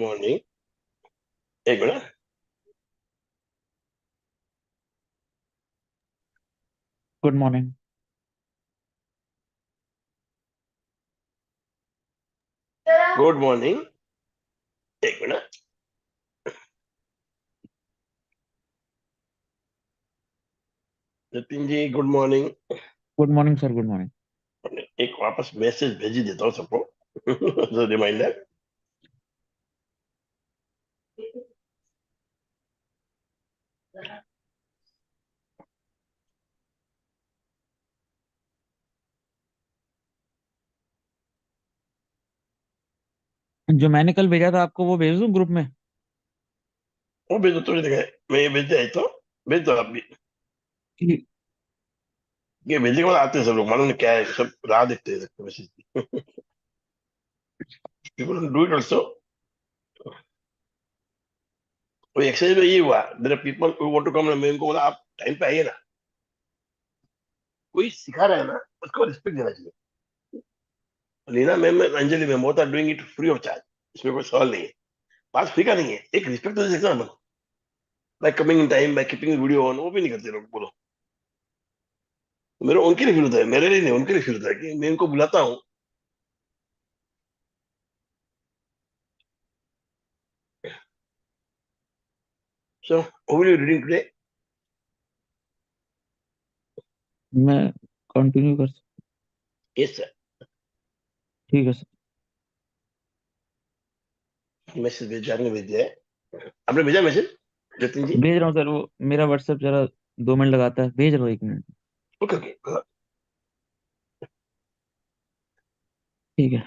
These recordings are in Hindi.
मॉर्निंग। एक minute. Good morning. Good morning. एक minute. Nitin ji good morning. Good morning sir, good morning. एक वापस मैसेज भेज ही देता हूँ सबको रिमाइंडर। जो मैंने कल भेजा था आपको वो भेज दूं ग्रुप में? वो भेज दो, थोड़ी देर मैं ये भेज दिया तो भेज दो आप भी। ठीक। ये भेजने के बाद आते हैं सब लोग, मालूम नहीं क्या है, सब राह देखते हैं मैसेज की। People do it also. वो एक्सरसाइज में ये हुआ, there are people who want to come, मैं उनको बोला आप टाइम पे आइए ना। कोई सिखा रहा है ना, उसको रिस्पेक्ट देना चाहिए। Leena ma'am, Anjali ma'am, both are doing it free of charge. इसमें कोई सवाल नहीं है। बात फ्री का नहीं है, एक रिस्पेक्ट तो दे सकते हैं ना। Bye coming in time, by keeping video on, वो भी नहीं करते लोग। बोलो, मेरे उनके लिए फील होता है, मेरे लिए नहीं, उनके लिए फील होता है कि मैं इनको बुलाता हूँ। So who will you reading today? मैं कंटिन्यू कर यस सर। ठीक है सर। मैसेज भेज दिया है। आपने भेजा मैसेज जतिन जी? भेज रहा हूँ सर, वो मेरा व्हाट्सएप जरा 2 मिनट लगाता है, भेज रहा हूँ 1 मिनट। Okay okay. ठीक है।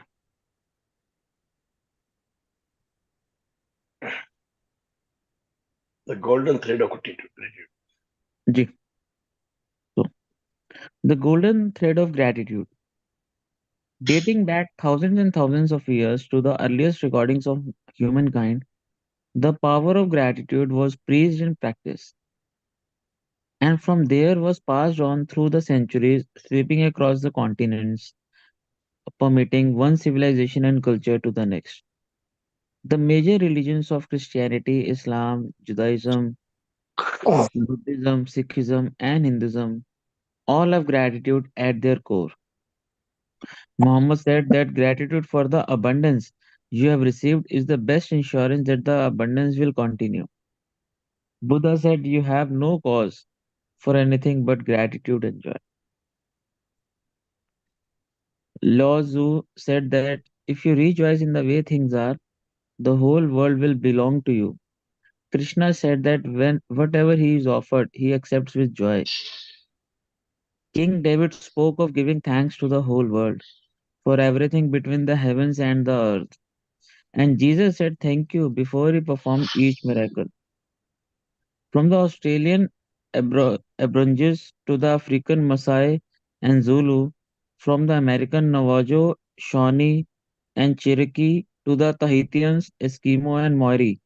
The golden thread of gratitude. जी। तो the golden thread of gratitude, dating back thousands and thousands of years to the earliest recordings of humankind, the power of gratitude was preached and practiced, and from there was passed on through the centuries, sweeping across the continents, permitting one civilization and culture to the next. The major religions of Christianity, Islam, Judaism, Buddhism, Sikhism, and Hinduism all have gratitude at their core. Muhammad said that gratitude for the abundance you have received is the best insurance that the abundance will continue. Buddha said you have no cause for anything but gratitude and joy. Lao Tzu said that if you rejoice in the way things are, the whole world will belong to you. Krishna said that when whatever he is offered, he accepts with joy. King David spoke of giving thanks to the whole world for everything between the heavens and the earth. And Jesus said thank you before he performed each miracle. From the Australian Aborigines to the African Maasai and Zulu, from the American Navajo, Shawnee, and Cherokee to the Tahitians, Eskimo, and Maori,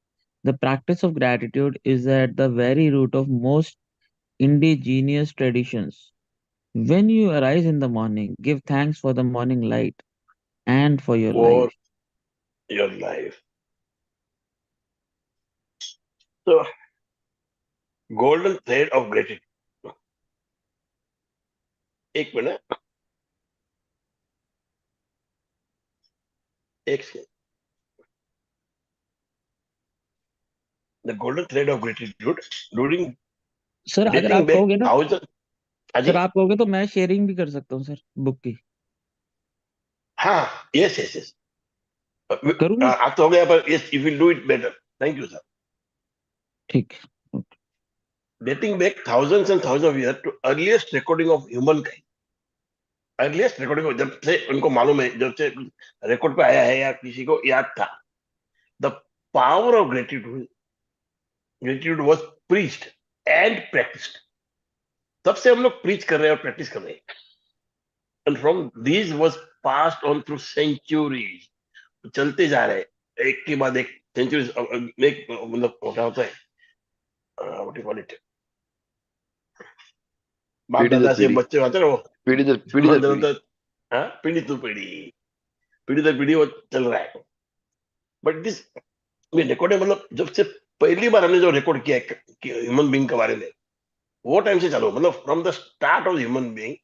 the practice of gratitude is at the very root of most indigenous traditions. When you arise in the morning, give thanks for the morning light and for your life. For your life. तो गोल्डन थ्रेड ऑफ ग्रेटिट्यूड। एक मिनट। एक second. The golden thread of gratitude during sir अगर डेटिंग आप बैक कहोगे ना, थाउजेंड। हाँ सर जी। आप कहोगे तो मैं शेयरिंग भी कर सकता हूँ सर, बुक की। हाँ, यस यस यस। करूँ मैं? आप तो हो गया, पर yes you will do it better. Thank you sir. ठीक है। Dating back thousands and thousands of years to earliest recording of humankind। Earliest recording जब से उनको मालूम है, जब से रिकॉर्ड पे आया है या किसी को याद था, the power of gratitude, gratitude was preached and practised. तब से हम लोग प्रीच कर रहे हैं और प्रैक्टिस कर रहे हैं। And from this was passed on through centuries. चलते जा रहे हैं एक के बाद एक सेंचुरीज। एक मतलब क्या होता है, व्हाट यू कॉल इट, बाप पीढ़ी दर दादा से पीढ़ी, बच्चे आते हैं ना वो, पीढ़ी दर मतलब पीढ़ी। हाँ, पीढ़ी टू पीढ़ी, पीढ़ी दर पीढ़ी वो चल रहा है। बट दिस रिकॉर्डिंग मतलब जब से पहली बार हमने जो रिकॉर्ड किया है ह्यूमन बीइंग के बारे में, वो टाइम से चालू, मतलब from the start of human being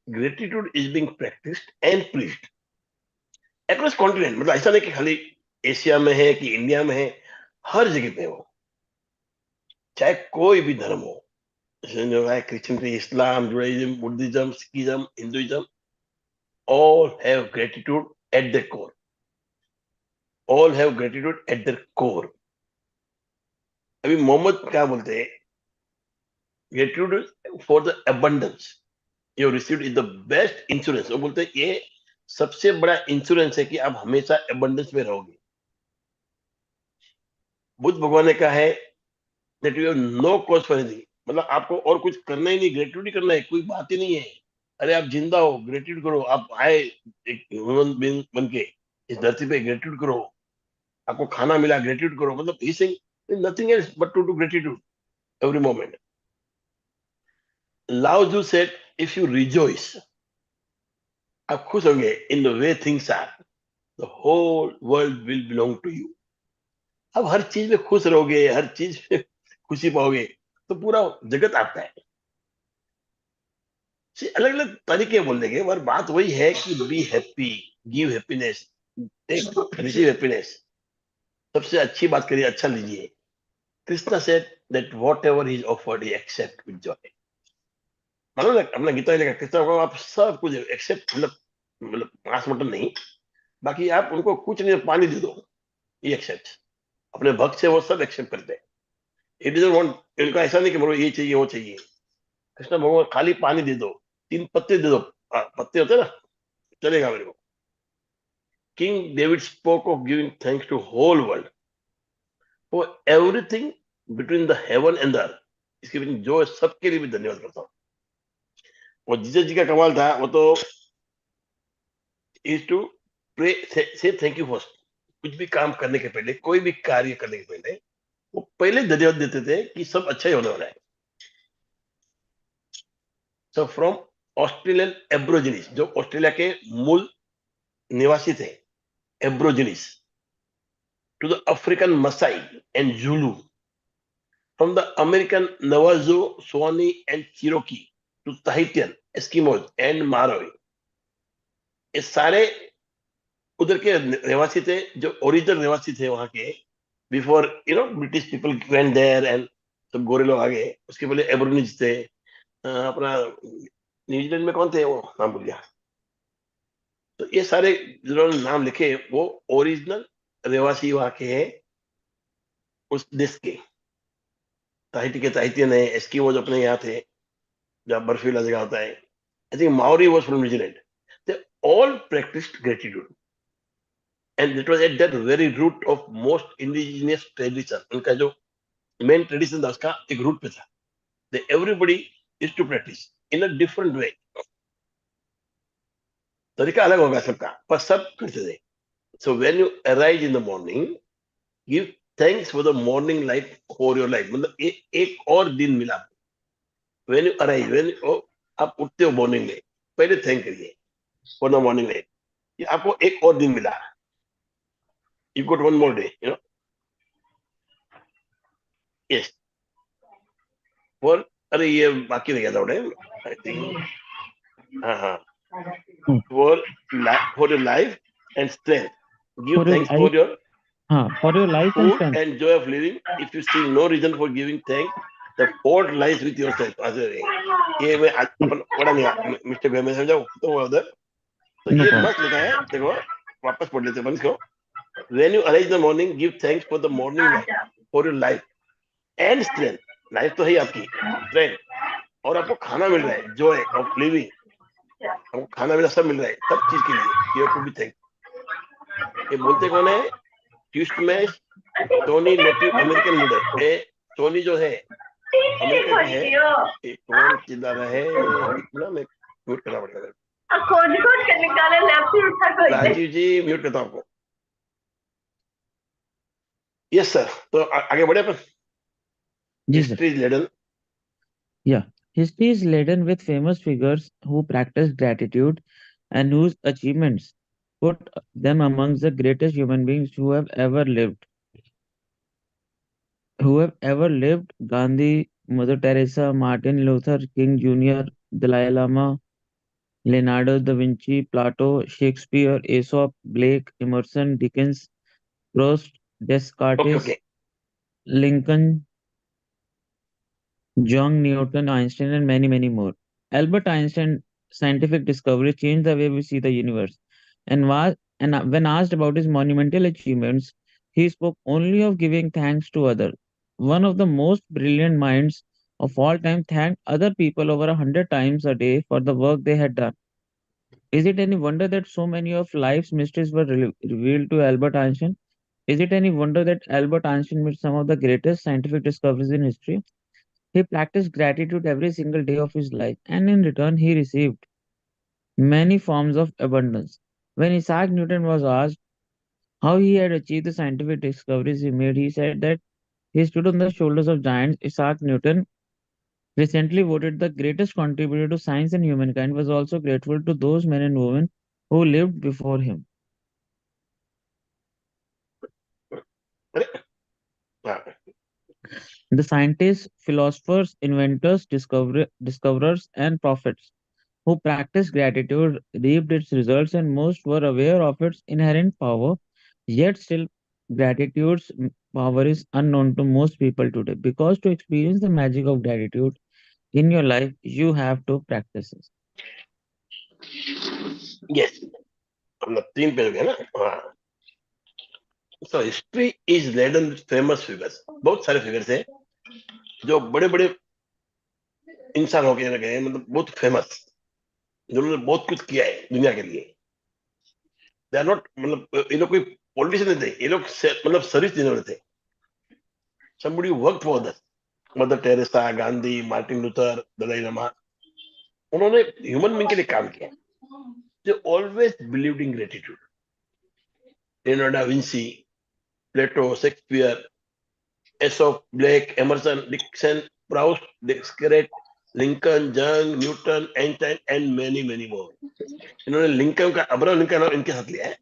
gratitude is being practised and preached across continent. मतलब ऐसा नहीं कि खाली एशिया में है कि इंडिया में है, हर जगह पे हो, चाहे कोई भी धर्म हो, जैसे जो है Christianity, Islam, Judaism, Buddhism, Sikhism, Hinduism, all have gratitude at their core. All have gratitude at their core. अभी मोहम्मद क्या बोलते हैं, gratitude for the abundance you received is the best insurance. वो बोलते हैं ये सबसे बड़ा इंश्योरेंस है कि आप हमेशा अबंडेंस में रहोगे। बुद्ध भगवान ने कहा है that you have no cause for anything, मतलब आपको और कुछ करना ही नहीं, ग्रेटिट्यूड ही करना है, कोई बात ही नहीं है। अरे आप जिंदा हो, ग्रेटिट्यूड करो, आप आए एक ह्यूमन बीइंग बन के इस धरती पे, ग्रेटिट्यूड करो, आपको खाना मिला, ग्रेटिट्यूड करो, मतलब he saying nothing else but to do gratitude every moment. Lao Tzu said if you rejoice, आप खुश होंगे in the way things are, the whole world will belong to you. अब हर चीज में खुश रहोगे, हर चीज में खुशी पाओगे, तो पूरा जगत आपका है। अलग अलग तरीके बोलने के, पर बात वही है कि be happy, give happiness, take receive happiness. सबसे अच्छी बात करिए, अच्छा लीजिए। Krishna said that whatever is offered he accept with joy. मानो ना अपना गीता लिखा, कृष्णा को आप सब कुछ एक्सेप्ट, मतलब मांस मटन नहीं, बाकी आप उनको कुछ नहीं, पानी दे दो, ये एक्सेप्ट। अपने भक्त से वो सब एक्सेप्ट करते हैं। इट डजंट वांट, इनका ऐसा नहीं कि मेरे को ये चाहिए वो चाहिए। कृष्ण भगवान खाली पानी दे दो, 3 पत्ते दे दो, पत्ते होते हैं ना, चलेगा मेरे को। King David spoke of giving thanks to whole world for everything between the heaven and the earth. इसके बीच जो है, सबके लिए भी धन्यवाद करता हूँ। और जीसस जी का कमाल था वो तो, इज टू प्रे, से थैंक यू फर्स्ट। कुछ भी काम करने के पहले, कोई भी कार्य करने के पहले वो पहले धन्यवाद देते थे कि सब अच्छा ही होने वाला है। सब फ्रॉम ऑस्ट्रेलियन एब्रोजिनिस, जो ऑस्ट्रेलिया के मूल निवासी थे, aborigines, to the African Masai and Zulu, from the American Navajo, Shawnee and Cherokee, to Tahitian, Eskimos and Maori. ये सारे उधर के निवासी थे, जो ओरिजिनल निवासी थे वहां के, before British people went there and सब गोरे लोग आ गए। उसके पहले एब्रोनिज थे। अपना न्यूजीलैंड में कौन थे, वो नाम भूल गया। तो ये सारे जिन्होंने नाम लिखे वो ओरिजिनल रहवासी वहां के हैं, उस देश के। ताहिती के ताहितियन है, एस्किमोज अपने यहाँ थे, जहाँ बर्फीला जगह होता है। I think Maori was from New Zealand. They all practised gratitude and it was at that very root of most indigenous tradition. उनका जो मेन ट्रेडिशन था उसका एक रूट पे था। They everybody is to practise in a different way. तरीका अलग होगा सबका, पर सब करते थे। So when you arise in the morning, give thanks for the morning life for your life, मतलब एक और दिन मिला। व्हेन यू अराइज, आप उठते हो मॉर्निंग में, पहले थैंक करिए फॉर द मॉर्निंग लाइफ, कि आपको एक और दिन मिला, you got one more day, yes. For, अरे ये बाकी रह गया था आई थिंक, हाँ हाँ, Hmm. For for your life and strength, give For your thanks life, for your for your life and food strength. and joy of living. If you see no reason for giving thanks, the fault lies with yourself. ये मैं अपन पढ़ा नहीं, मिस्टर भाई मैं समझाऊं तो वो उधर, तो No ये problem. मस्त लिखा है, देखो वापस पढ़ लेते बंद करो। When you arise in the morning, give thanks for the morning life, for your life and strength. Life तो है ही आपकी, स्ट्रेंथ, और आपको खाना मिल रहा है, जॉय ऑफ लिविंग, आपको खाना मिला, सब मिल रहा है, सब चीज के लिए you have to be thank. ये बोलते कौन है, ट्यूस्ट में Tony, native American leader a. Tony जो है अमेरिका के है। एक कौन चिल्ला रहा है, एक ना, मैं म्यूट करना पड़ेगा। राजीव जी म्यूट करता हूँ आपको। यस सर, तो आगे बढ़े अपन। Yes, sir. हिस्ट्री लेडन। Yeah. History is laden with famous figures who practiced gratitude and whose achievements put them amongst the greatest human beings who have ever lived. who have ever lived: Gandhi, Mother Teresa, Martin Luther King Jr., Dalai Lama, Leonardo da Vinci, Plato, Shakespeare, Aesop, Blake, Emerson, Dickens, Proust, Okay, Descartes, okay. Lincoln, John Newton, Einstein, and many, many more. Albert Einstein's scientific discovery changed the way we see the universe. When asked about his monumental achievements, he spoke only of giving thanks to others. One of the most brilliant minds of all time thanked other people over 100 times a day for the work they had done. Is it any wonder that so many of life's mysteries were revealed to Albert Einstein? Is it any wonder that Albert Einstein made some of the greatest scientific discoveries in history? He practiced gratitude every single day of his life, and in return, he received many forms of abundance. When Isaac Newton was asked how he had achieved the scientific discoveries he made, he said that he stood on the shoulders of giants. Isaac Newton, recently voted the greatest contributor to science and humankind, was also grateful to those men and women who lived before him. अरे, हाँ, The scientists, philosophers, inventors, discoverers, and prophets who practiced gratitude reaped its results, and most were aware of its inherent power. Yet, still, gratitude's power is unknown to most people today, because to experience the magic of gratitude in your life, you have to practice it. yes. हम 3 पे हो गया ना, हाँ. So history is laden with famous figures. बहुत सारे फिगर्स हैं जो बड़े बड़े इंसान हो गए, मतलब बहुत फेमस, जिन्होंने बहुत कुछ किया है दुनिया के लिए. दे आर नॉट, मतलब ये लोग कोई पॉलिटिशियन नहीं थे, ये लोग मतलब सर्विस देने वाले थे. somebody who worked for others. Mother Teresa, Gandhi, Martin Luther, Dalai Lama, उन्होंने ह्यूमन बीइंग के लिए काम किया. They always believed in gratitude. Leonardo da Vinci, Plato, Shakespeare, Aesop, Blake, Emerson, Dickens, Proust, Descartes, Lincoln, Jung, Newton, Einstein and many many more. इन्होंने लिंकन का, अब्राहम लिंकन का नाम इनके साथ लिया है.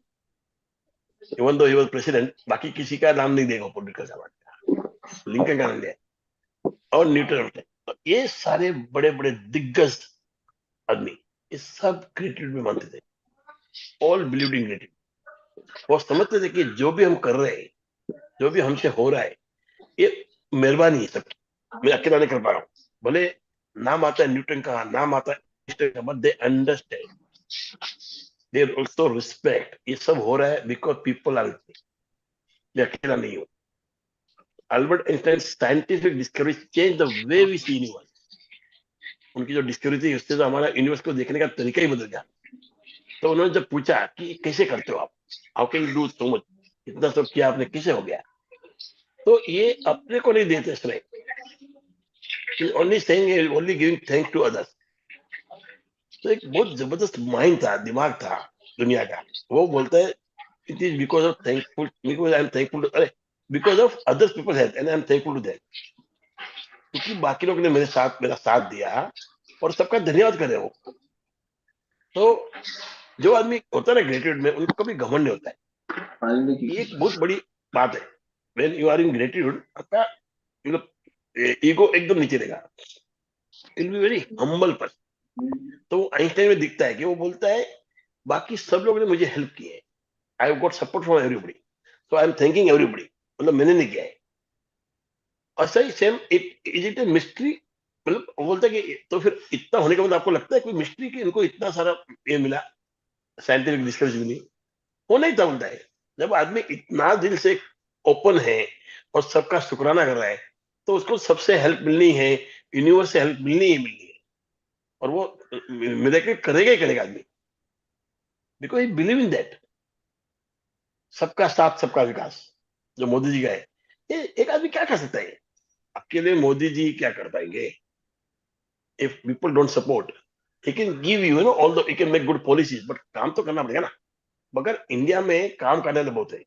Even though he was president, बाकी किसी का नाम नहीं देगा पॉलिटिकल समाज का, लिंकन का नाम लिया है. और न्यूटन होते हैं. तो ये सारे बड़े बड़े दिग्गज आदमी, ये सब ग्रेटिट्यूड में मानते थे. All believed in gratitude. वो समझते थे कि जो भी हम कर रहे हैं, जो भी हमसे हो रहा है, ये मेहरबानी है सबकी. मैं अकेला नहीं कर पा रहा हूँ. भले नाम आता है न्यूटन का, नाम आता है आइंस्टाइन का, but they understand, they also respect. ये सब हो रहा है because people are with me. मैं अकेला नहीं हूँ. Albert Einstein scientific discovery change the way we see universe. उनकी जो डिस्कवरी थी, उससे तो हमारा यूनिवर्स को देखने का तरीका ही बदल गया. तो उन्होंने जब पूछा कि कैसे करते हो आप, how can you do so much, इतना सब किया आपने, कैसे हो गया, तो ये अपने को नहीं देते श्रेय. Only saying, only giving thanks to others. तो एक बहुत जबरदस्त माइंड था, दिमाग था दुनिया का. वो बोलता है it is because of thankful, because I am thankful, अरे because of others people help and I am thankful to them. क्योंकि बाकी लोगों ने मेरा साथ दिया और सबका धन्यवाद करे वो. तो जो आदमी होता है ना ग्रेटिट्यूड में, उनको कभी घमंड नहीं होता है. ये एक बहुत बड़ी बात है. When you are in gratitude, आपका मतलब ईगो एकदम नीचे रहेगा. Will be very humble person. तो वो आइंस्टाइन में दिखता है कि वो बोलता है बाकी सब लोगों ने मुझे हेल्प की है, I have got support from everybody, so I am thanking everybody. मतलब मैंने नहीं किया है. और सही same, it is it a mystery. मतलब वो बोलता है कि तो फिर इतना होने के बाद आपको लगता है कोई मिस्ट्री कि इनको इतना सारा ये मिला, साइंटिफिक डिस्कवरी मिली. वो नहीं था. बोलता है जब आदमी इतना दिल से ओपन है और सबका शुक्राना कर रहा है, तो उसको सबसे हेल्प मिलनी है, यूनिवर्स से हेल्प मिलनी ही मिलनी है. और वो मिरेकल करेगा ही करेगा आदमी, because he believe in that. सबका साथ सबका विकास, जो मोदी जी का है, ये एक आदमी क्या कर सकता है. अकेले मोदी जी क्या कर पाएंगे. If people don't support, he can give you know all the, he can make good policies, but काम तो करना पड़ेगा ना. मगर इंडिया में काम करने वाले बहुत है.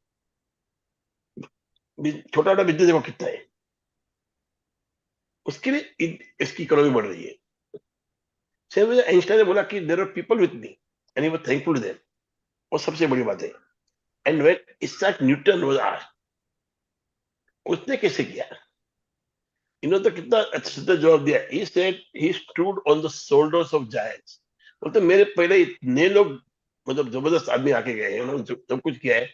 छोटा छोटा बिजनेस देखो कितना है, उसके लिए इसकी इकोनॉमी बढ़ रही है. सेम आइंस्टाइन ने बोला कि there are people with me and he was thankful to them. वो सबसे बड़ी बात है. And when Isaac Newton was asked, उसने कैसे किया. तो कितना अच्छे से जवाब दिया. He said he stood on the shoulders of giants. बोलते मेरे पहले इतने लोग मतलब जबरदस्त आदमी आके गए हैं, उन्होंने जो सब कुछ किया है,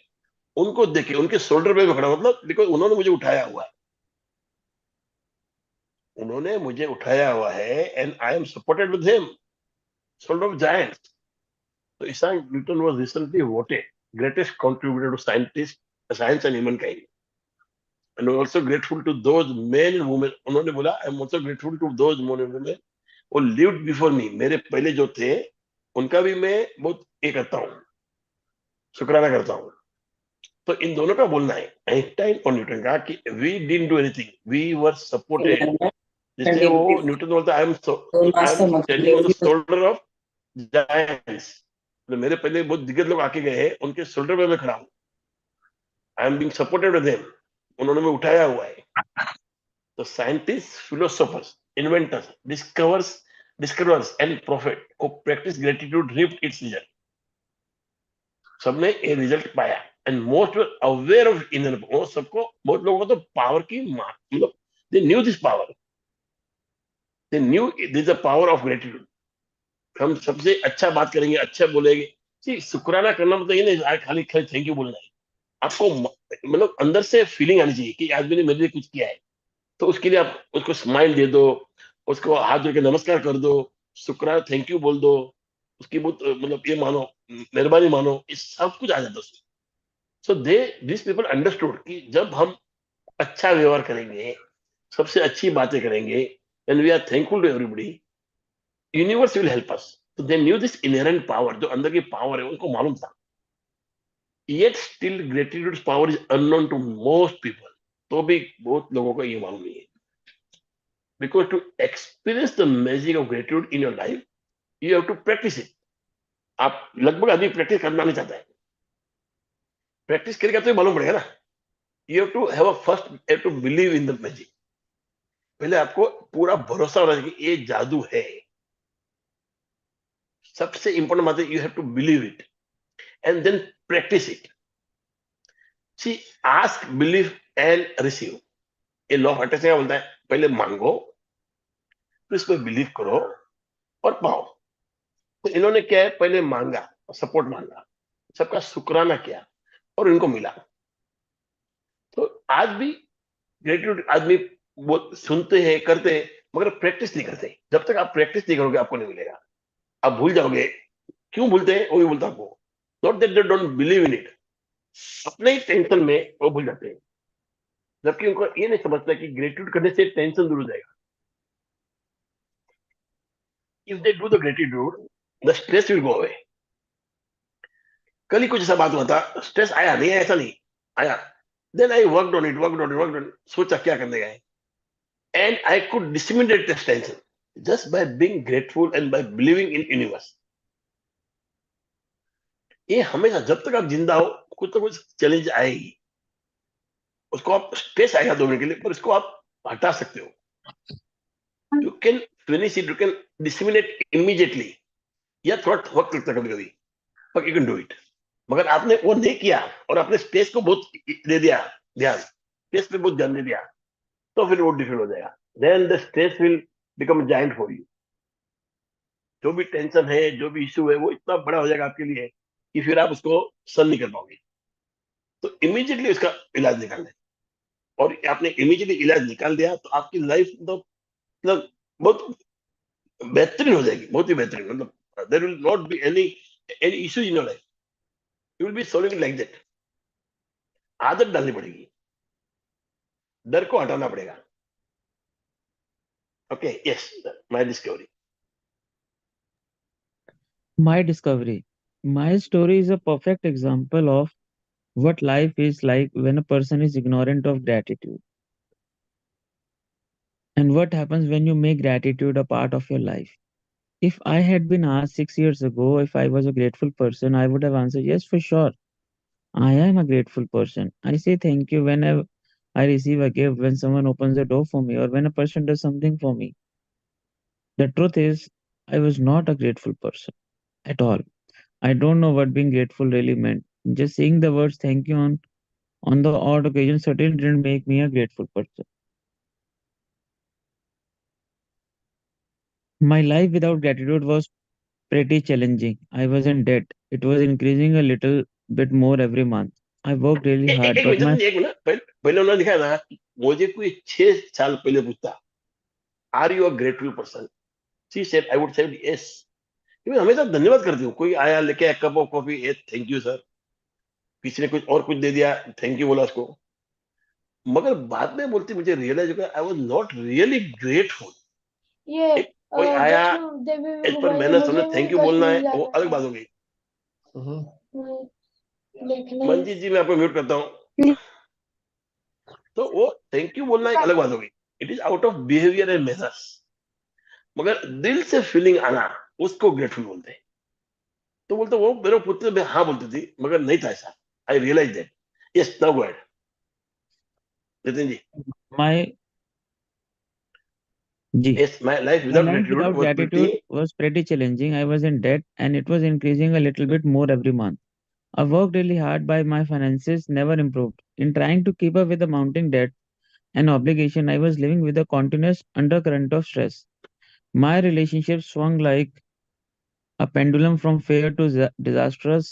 उनको देखे उनके शोल्डर पे मैं खड़ा, मतलब बिकॉज उन्होंने मुझे उठाया हुआ है, उन्होंने मुझे उठाया हुआ है, and I M supported with him, shoulder of giants. तो Isaac Newton was recently voted greatest contributor to science and humankind. And we're also grateful to those men and women. उन्होंने बोला I am also grateful to those men and women वो लिव्ड बिफोर मी, मेरे पहले जो थे उनका भी मैं बहुत ये करता हूँ, शुक्राना करता हूँ. तो इन दोनों का बोलना है, आइंस्टाइन और न्यूटन का, कि we didn't do anything, we were supported. जिससे वो न्यूटन बोलता I am standing on the shoulder of giants. तो मेरे पहले बहुत दिग्गज लोग आके गए हैं, उनके शोल्डर पे मैं खड़ा हूँ, I am being supported with them, उन्होंने मैं उठाया हुआ है. तो scientist, philosophers, inventors, discoverers and prophets को practise gratitude reaped its result. सबने ये रिजल्ट पाया. And most aware of inner, वो सबको, बहुत लोगों को तो पावर की मतलब they knew this power, they knew this the power of gratitude. हम सबसे अच्छा बात करेंगे, अच्छा बोलेंगे. जी, शुक्राना करना मतलब ये नहीं खाली खाली थैंक यू बोलना है. आपको मतलब अंदर से फीलिंग आनी चाहिए कि आदमी ने मेरे लिए कुछ किया है. तो उसके लिए आप उसको स्माइल दे दो, उसको हाथ जोड़ के नमस्कार कर दो, शुक्राना थैंक यू बोल दो, उसकी बहुत मतलब ये मानो, मेहरबानी मानो, ये सब कुछ आ जाता है. सो दे दिस पीपल अंडरस्टूड कि जब हम अच्छा व्यवहार करेंगे, सबसे अच्छी बातें करेंगे, and we are thankful to everybody, universe will help us. तो they knew this inherent power, जो अंदर की पावर है उनको मालूम था. Yet still gratitude power is unknown to most people. तो भी बहुत लोगों को ये मालूम नहीं है. Because to experience the magic of gratitude in your life you have to practise it. आप लगभग आदमी प्रैक्टिस करना नहीं चाहता है. प्रैक्टिस करेगा तो मालूम पड़ेगा ना. You have to have a first have to believe in the magic. पहले आपको पूरा भरोसा होना चाहिए कि ये जादू है. सबसे इंपॉर्टेंट बात है, you have to believe it and then practise it. See, ask, believe and receive. ये लॉ ऑफ अट्रैक्शन क्या बोलता है? पहले मांगो, फिर इस पर बिलीव करो और पाओ. तो इन्होंने क्या है, पहले मांगा, सपोर्ट मांगा, सबका शुक्राना किया और इनको मिला. तो आज भी ग्रेटिट्यूड आदमी वो सुनते हैं, करते हैं, मगर प्रैक्टिस नहीं करते. जब तक आप प्रैक्टिस नहीं करोगे आपको नहीं मिलेगा. आप भूल जाओगे. क्यों भूलते हैं वो भी बोलता आपको. Not that they don't believe in it, अपने ही टेंशन में वो भूल जाते हैं. जबकि उनको ये नहीं समझता कि ग्रेटिट्यूड करने से टेंशन दूर हो जाएगा. If they do the gratitude, the stress will go away. कल ही कुछ ऐसा बात हुआ था, स्ट्रेस आया नहीं, ऐसा नहीं आया. Then I worked on it, सोचा क्या करने गए, and I could disseminate this tension just by being grateful and by believing in universe. ये हमेशा जब तक आप जिंदा हो, कुछ ना कुछ चैलेंज आएगी. उसको आप स्ट्रेस आएगा 2 मिनट के लिए, पर उसको आप हटा सकते हो. You can finish it, you can disseminate immediately, या थोड़ा वक्त लगता है कभी कभी, पर यू कैन डू इट. मगर आपने वो नहीं किया और आपने स्पेस को बहुत दे दिया ध्यान, स्पेस पे बहुत ध्यान दे दिया, तो फिर वो डिफिकल्ट हो जाएगा. Then the stress will become giant for you. जो भी टेंशन है, जो भी इश्यू है, वो इतना बड़ा हो जाएगा आपके लिए कि फिर आप उसको सन नहीं कर पाओगे. तो इमीडिएटली उसका इलाज निकालना है. और आपने इमीडिएटली इलाज निकाल दिया तो आपकी लाइफ तो मतलब बहुत बेहतरीन हो जाएगी, बहुत ही बेहतरीन. मतलब there will not be any issue in your life, you will be solving like that. आदत डालनी पड़ेगी, डर को हटाना पड़ेगा. Okay, yes, my discovery. My discovery. My story is a perfect example of what life is like when a person is ignorant of gratitude, and what happens when you make gratitude a part of your life. If I had been asked 6 years ago if I was a grateful person, I would have answered yes, for sure. I am a grateful person. I say thank you whenever I receive a gift, when someone opens a door for me, or when a person does something for me. The truth is, I was not a grateful person at all. I don't know what being grateful really meant. Just saying the words thank you on, the odd occasion certainly didn't make me a grateful person. My life without gratitude was pretty challenging. I was in debt. It was increasing a little bit more every month. I worked really hard, एक but मिनट my एक मिनट पहले उन्होंने लिखा है ना, मुझे कोई 6 साल पहले पूछता, are you a grateful person, she said I would say yes. मैं हमेशा धन्यवाद करती हूँ, कोई आया लेके एक cup of coffee, a thank you sir, किसी ने कुछ और कुछ दे दिया, थैंक यू बोला उसको। मगर बाद में बोलती मुझे रियलाइज हो गया I was not really grateful. ये एक कोई आया, वैष्णो देवी में एज पर घुमाएंगे, मैंने समझे मुझे भी थैंक यू बोलना कश्मीर है, वो जाना अलग है। बात हो गई। देखने। मंजीत जी मैं आपको म्यूट करता हूँ। तो वो थैंक यू बोलना एक अलग बात हो गई, it is out of behaviour and methods. मगर दिल से फीलिंग आना, उसको ग्रेटफुल बोलते हैं। तो बोलते वो मेरे पुत्र में हाँ बोलती थी, मगर नहीं था ऐसा। I realise that. Yes now go ahead Nitin ji. my G. Yes my life My without life gratitude without was pretty. gratitude was pretty challenging. I was in debt and it was increasing a little bit more every month. I worked really hard, but my finances never improved. In trying to keep up with the mounting debt and obligation, I was living with a continuous undercurrent of stress. My relationship swung like a pendulum from fair to disastrous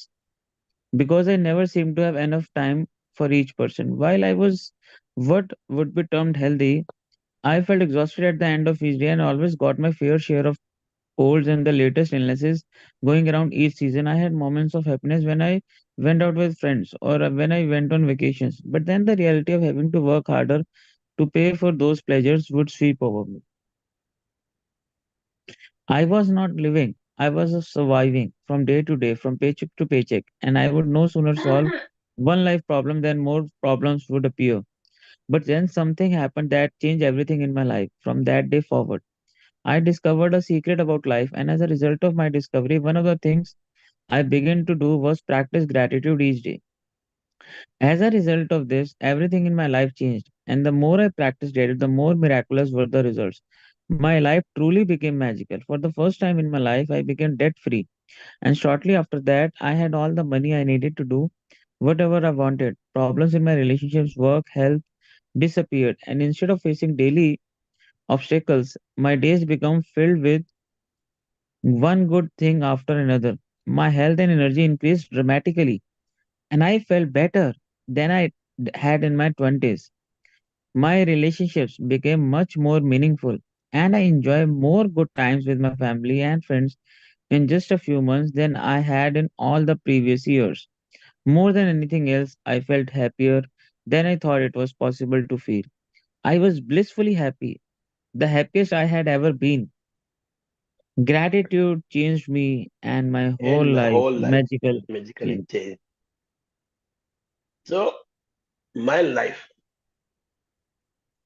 because I never seemed to have enough time for each person. While I was what would be termed healthy, I felt exhausted at the end of each day and always got my fair share of colds and the latest illnesses going around each season. I had moments of happiness when I went out with friends or when I went on vacations. But then the reality of having to work harder to pay for those pleasures would sweep over me. I was not living, I was surviving from day to day, from paycheck to paycheck, and I would no sooner solve one life problem than more problems would appear. But then something happened that changed everything in my life from that day forward. I discovered a secret about life, and as a result of my discovery, one of the things I began to do was practice gratitude each day. As a result of this, everything in my life changed, and the more I practiced it, the more miraculous were the results. My life truly became magical. For the first time in my life, I became debt free, and shortly after that, I had all the money I needed to do whatever I wanted. Problems in my relationships, work, health disappeared, and instead of facing daily obstacles, my days become filled with one good thing after another. My health and energy increased dramatically, and I felt better than I had in my 20s. My relationships became much more meaningful, and I enjoy more good times with my family and friends in just a few months than I had in all the previous years. More than anything else, I felt happier than I thought it was possible to feel. I was blissfully happy, the happiest I had ever been. Gratitude changed me and my whole and my life whole life magical. Magically Yeah. Change. So my life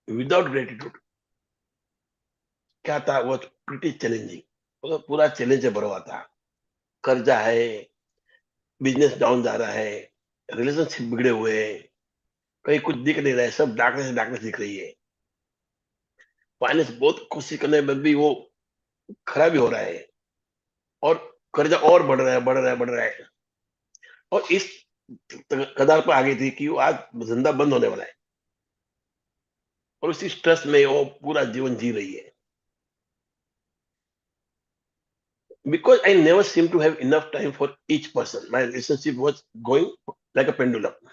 without gratitude क्या था, वो प्रिटी चैलेंजिंग। वो पूरा चैलेंज से भरा हुआ था। कर्जा है, बिजनेस डाउन जा रहा है, रिलेशनशिप बिगड़े हुए हैं, कहीं कुछ दिख नहीं रहा है, सब डार्कनेस डार्कनेस दिख रही है। फाइनेंस बहुत कोशिश करने में भी वो खराब ही हो रहा है, और कर्जा और बढ़ रहा है, बढ़ रहा है, बढ़ रहा है। और इस कगार पर आ गई थी कि वो आज धंधा बंद होने वाला है, और उसी स्ट्रेस में वो पूरा जीवन जी रही है। Because I never seem to have enough time for each person, my relationship was going like a pendulum.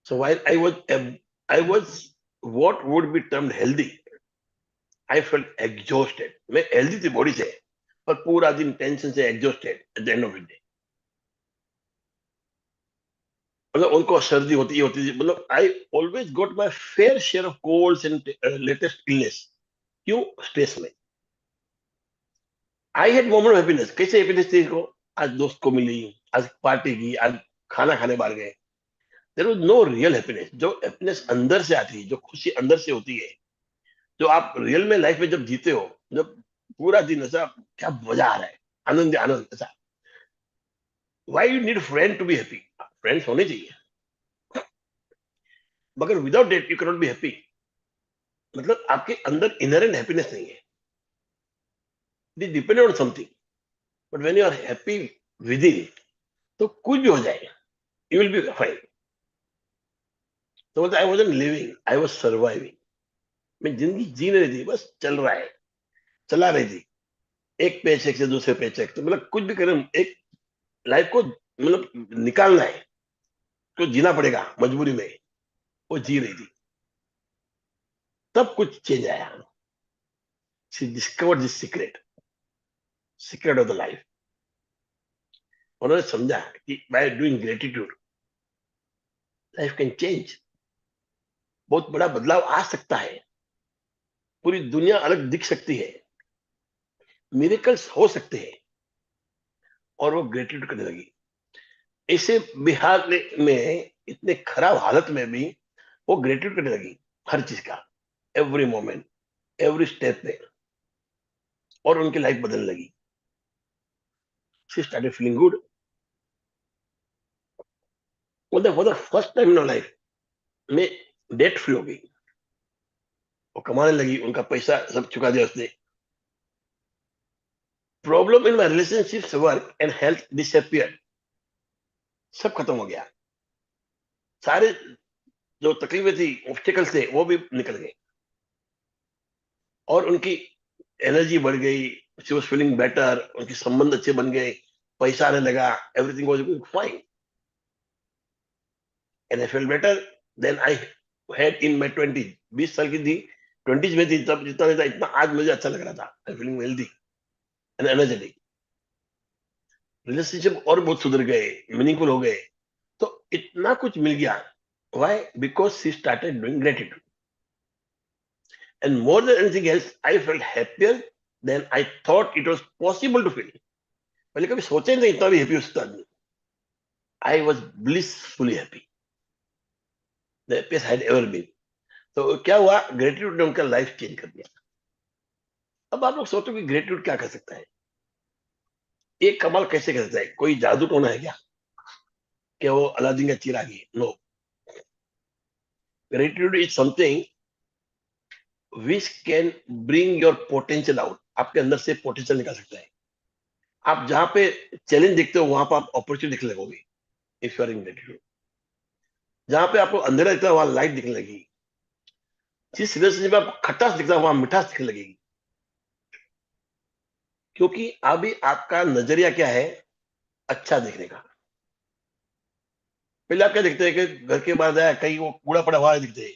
So while I was what would be termed healthy, I felt exhausted. मैं हेल्दी थी बॉडी से, पर पूरा दिन टेंशन से exhausted at the end of the day. मतलब उनको सर्दी होती ही होती थी, मतलब I always got my fair share of colds and latest illness. क्यों? स्ट्रेस में। I had moment of happiness. कैसे हैप्पीनेस थी इसको? आज दोस्त को मिली, आज पार्टी की, आज खाना खाने बाहर गए। There was no real happiness. जो हैप्पीनेस अंदर से आती है, जो खुशी अंदर से होती है, जो आप रियल में लाइफ में जब जीते हो, जब पूरा दिन ऐसा क्या मजा आ रहा है, आनंद आनंद ऐसा। Why you need friend to be happy? Friends होने चाहिए, मगर without that you can not be happy. मतलब आपके अंदर इनहेरेंट हैप्पीनेस नहीं है, it is dependent on something. But when you are happy within, तो कुछ भी हो जाए, यू विल बी फाइन। तो मतलब I wasn't living, I was surviving. मैं जिंदगी जी नहीं रही थी, बस चल रहा है, चला रही थी, एक पेचेक से दूसरे पेचेक, तो मतलब कुछ भी करें, एक लाइफ को मतलब निकालना है, तो जीना पड़ेगा मजबूरी में, वो जी रही थी। तब कुछ चेंज आया, she discovered this secret, secret of the life. उन्होंने समझा कि by doing gratitude life can change, बहुत बड़ा बदलाव आ सकता है, पूरी दुनिया अलग दिख सकती है, मिरेकल्स हो सकते हैं। और वो ग्रेटिट्यूड करने लगी। ऐसे बिहार में इतने खराब हालत में भी वो ग्रेटिट्यूड करने लगी, हर चीज का, एवरी मोमेंट, एवरी स्टेप पे, और उनकी लाइफ बदलने लगी। She started feeling good. मतलब for the first time in life में डेट फ्री हो गई, वो कमाने लगी, उनका पैसा सब चुका दिया उसने। Problem in my relationship, work and health disappear, सब खत्म हो गया। सारे जो तकलीफें थी, ऑब्स्टिकल्स थे, वो भी निकल गए, और उनकी एनर्जी बढ़ गई, शी वाज फीलिंग बेटर, उनके संबंध अच्छे बन गए, पैसा आने लगा, everything was fine, and I feel better than I had in my 20। 20 साल की थी, 20s में थी तब, जितना नहीं था इतना आज मुझे अच्छा लग रहा था। I feeling healthy and energetic, relationship और बहुत सुधर गए, मीनिंगफुल हो गए, तो इतना कुछ मिल गया। Why? Because she started doing gratitude, and more than anything else I felt happier than I thought it was possible to feel. पहले कभी सोचा ही नहीं इतना भी हैप्पी हो सकता आदमी। I was blissfully happy, the happiest had ever been. तो क्या हुआ, ग्रेटिट्यूड ने उनका लाइफ चेंज कर दिया। अब आप लोग सोचो कि ग्रेटिट्यूड क्या कर सकता है, एक कमाल कैसे कर सकता है, कोई जादू टोना है क्या, कि वो अलादीन का चिराग है? No, gratitude is something which can bring your potential out, आपके अंदर से पोटेंशियल निकाल सकता है। आप जहां पे चैलेंज देखते हो वहां पर आप अपॉर्चुनिटी दिखने लगोगे, if you are in gratitude. जहां पे आपको अंधेरा दिखता है वहां लाइट दिखने लगेगी, जिस रिलेशनशिप में आपको खटास दिखता है वहां मिठास दिखने लगेगी। क्योंकि अभी आपका नजरिया क्या है, अच्छा देखने का। पहले आप क्या देखते हैं कि घर के बाहर जाए कहीं वो कूड़ा पड़ा हुआ है दिखते है,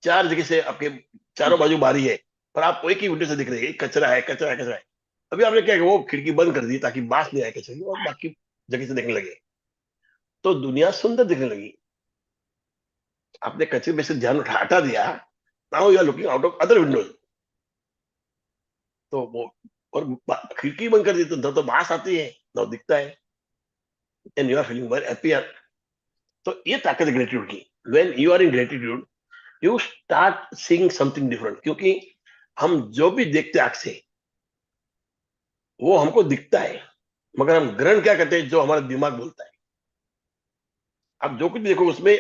चार जगह से आपके चारों बाजू बारी है, पर आपको एक ही विंडो से दिख रही है कचरा है, कचरा है, कचरा है। अभी आपने क्या किया, वो खिड़की बंद कर दी ताकि बास नहीं आए कचरे की, और बाकी जगह से देखने लगे, तो दुनिया सुंदर दिखने लगी। आपने कचरे में से ध्यान हटा दिया, now you are looking out of other windows. तो वो, और खिड़की बंद कर दी तो न तो बास आती है, न दिखता है, and you are feeling very happy. तो ये ताकत है ग्रेटिट्यूड की। When you are in gratitude you start seeing something different, क्योंकि हम जो भी देखते हैं आंख से वो हमको दिखता है, मगर हम ग्रहण क्या करते हैं, जो हमारा दिमाग बोलता है। आप जो कुछ भी देखो उसमें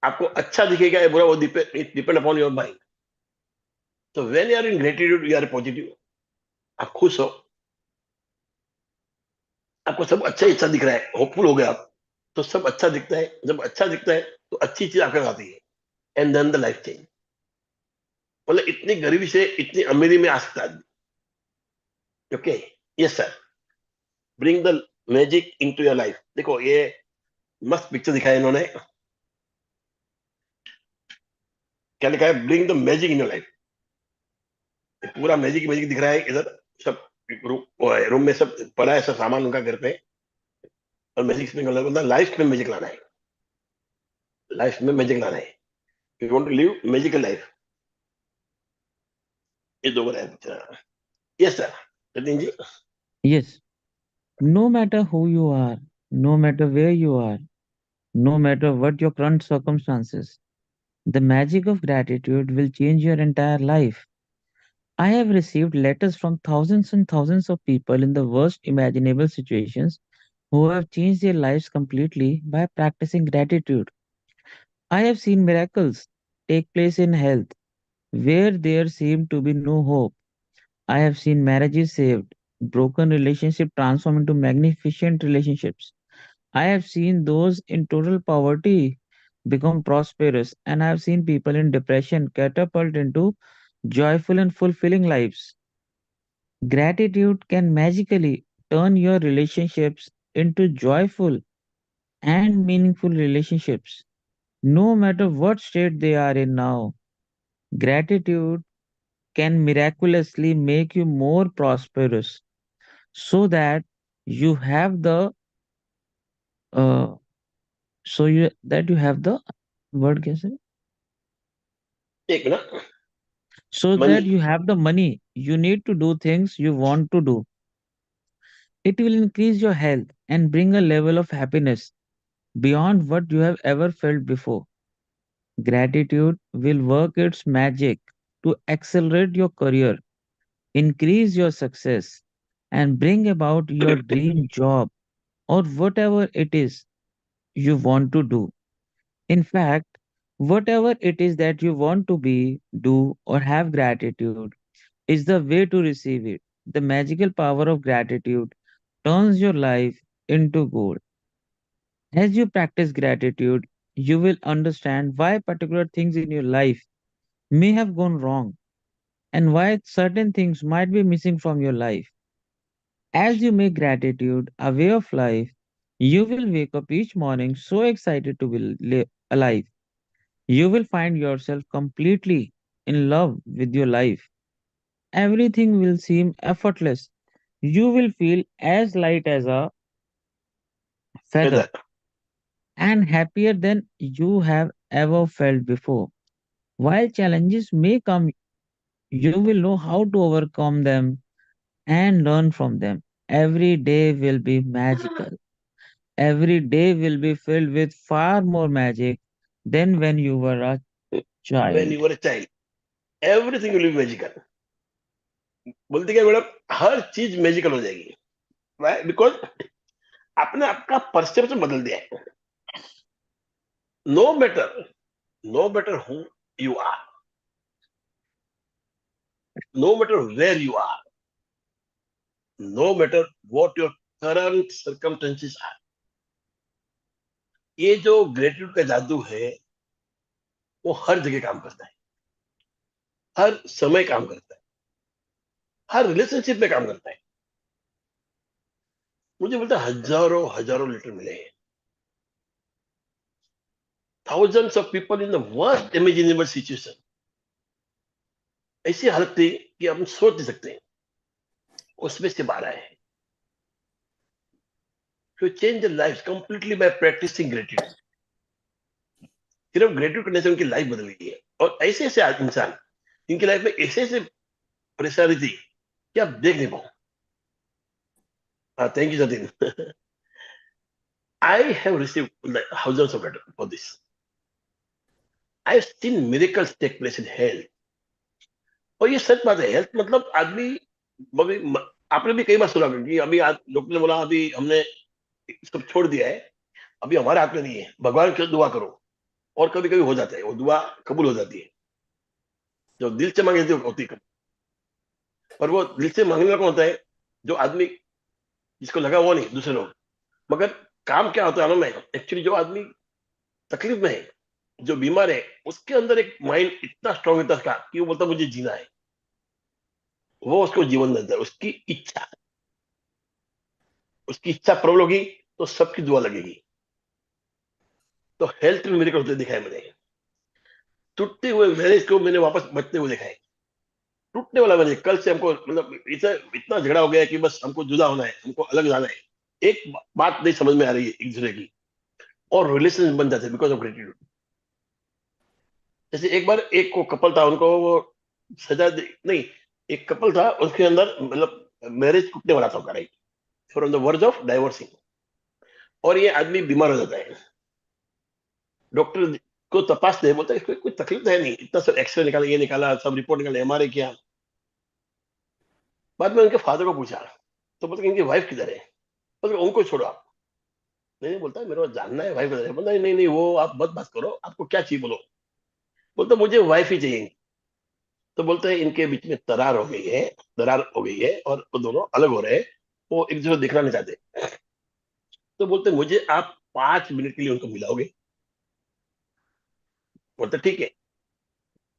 आपको अच्छा दिखेगा या बुरा, वो डिपेंड अपॉन योर माइंड। तो when you are in gratitude you are positive, आप खुश हो, आपको सब अच्छा ही अच्छा दिख रहा है, होपफुल हो गए आप, तो सब अच्छा दिखता है। जब अच्छा दिखता है तो अच्छी चीज आपके साथ आती है, and then the life change. मतलब इतनी गरीबी से इतनी अमीरी में आ सकता है आदमी। Okay, yes sir, bring the magic into your life. देखो ये मस्त पिक्चर दिखाया इन्होंने, क्या लिखा है, bring the magic in your life. पूरा मैजिक मैजिक दिख रहा है इधर, सब रूम में सब पड़ा है, सब सामान उनका घर पे, और मैजिक में मतलब लाइफ में मैजिक लाना है, लाइफ में मैजिक लाना है, you want to live magical life. ये दो बार है। Yes sir, Nitin ji. Yes, no matter who you are, no matter where you are, no matter what your current circumstances, the magic of gratitude will change your entire life. I have received letters from thousands and thousands of people in the worst imaginable situations who have changed their lives completely by practicing gratitude. I have seen miracles take place in health where there seemed to be no hope. I have seen marriages saved, broken relationships transformed into magnificent relationships. I have seen those in total poverty become prosperous, and I have seen people in depression catapult into joyful and fulfilling lives. Gratitude can magically turn your relationships into joyful and meaningful relationships, no matter what state they are in now. Gratitude can miraculously make you more prosperous so that you have the uh, you have the word कैसे एक minute. so that Money. you have the money you need to do things you want to do. It will increase your health and bring a level of happiness beyond what you have ever felt before. Gratitude will work its magic to accelerate your career, increase your success, and bring about your dream job or whatever it is you want to do. In fact, whatever it is that you want to be, do, or have, gratitude is the way to receive it. The magical power of gratitude turns your life into gold. As you practice gratitude, you will understand why particular things in your life may have gone wrong and why certain things might be missing from your life. As you make gratitude a way of life, you will wake up each morning so excited to be alive. You will find yourself completely in love with your life. Everything will seem effortless. You will feel as light as a feather Feather. and happier than you have ever felt before. While challenges may come, you will know how to overcome them and learn from them. Every day will be magical. Every day will be filled with far more magic than when you were a When child. you were a child, everything will be magical. बोलते क्या मैडम, हर चीज मैजिकल हो जाएगी. Why? Because आपने आपका परसेप्शन बदल दिया है. No matter, no matter who you are, no matter where you are, no matter what your current circumstances are, ये जो ग्रेटिट्यूड का जादू है वो हर जगह काम करता है, हर समय काम करता है, हर रिलेशनशिप में काम करता है. मुझे बोलता है हजारों हजारों लीटर मिले हैं. Thousands of people in the worst imaginable situation, ऐसी हालत थी कि हम सोच नहीं सकते, उसमें से बाहर आए हैं. To change life completely by practising gratitude. सिर्फ ग्रेटिट्यूड करने से उनकी लाइफ बदल गई है. और ऐसे ऐसे इंसान इनकी लाइफ में ऐसे ऐसे परेशानी थी कि आप देख नहीं पाओ. हाँ, thank you Jatin. I have receive thousands of letters for this. I have seen miracles take place in health. और ये सच बात है. हेल्थ मतलब आदमी अभी आपने भी कई बार सुना कि अभी आज डॉक्टर ने बोला अभी हमने सब छोड़ दिया है, अभी हमारे हाथ में नहीं है, भगवान की दुआ करो. और कभी कभी हो जाता है, वो दुआ कबूल हो जाती है. जो दिल से मांगे होती है. पर वो दिल से मांगने वाला कौन होता है? जो आदमी जिसको लगा वो नहीं, दूसरे लोग. मगर काम क्या होता है ना, मैं एक्चुअली जो आदमी तकलीफ में है, जो बीमार है, उसके अंदर एक माइंड इतना स्ट्रांग होता है उसका कि वो बोलता है मुझे जीना है. वो उसको जीवन देता है. उसकी इच्छा प्रबल होगी तो सबकी दुआ लगेगी. तो हेल्थ में मेरे को होते दिखाया मैंने. टूटते हुए मैरिज को मैंने वापस बचते हुए देखा है. टूटने वाला मैरिज कल से हमको मतलब इतना इतना झगड़ा हो गया है कि बस हमको जुदा होना है, हमको अलग जाना है. एक बात नहीं समझ में आ रही है एक दूसरे की, और रिलेशन बन जाते हैं बिकॉज ऑफ ग्रेटिट्यूड. जैसे एक बार एक को कपल था, उनको वो नहीं, एक कपल था उसके अंदर मतलब मैरिज टूटने वाला था उनका, right, from the verge of divorcing. और ये आदमी बीमार हो जाता है. डॉक्टर को तपासते हैं, बोलता है इसको कोई तकलीफ तो है नहीं. इतना सब एक्सरे निकाला, ये निकाला, सब रिपोर्ट निकाला, एमआरआई किया. बाद में उनके फादर को पूछा तो बोलते इनकी वाइफ किधर है. बोलते उनको छोड़ो आप. नहीं, बोलता है मेरे को जानना है वाइफ किधर है. बोलता है नहीं नहीं, वो आप मत बात करो, आपको क्या चाहिए बोलो. बोलता मुझे वाइफ ही चाहिए. तो बोलते हैं इनके बीच में दरार हो गई है और वो दोनों अलग हो रहे हैं. वो एक दूसरे को दिखना नहीं चाहते. तो बोलते हैं मुझे आप 5 मिनट के लिए उनको मिलाओगे. बोलते ठीक है.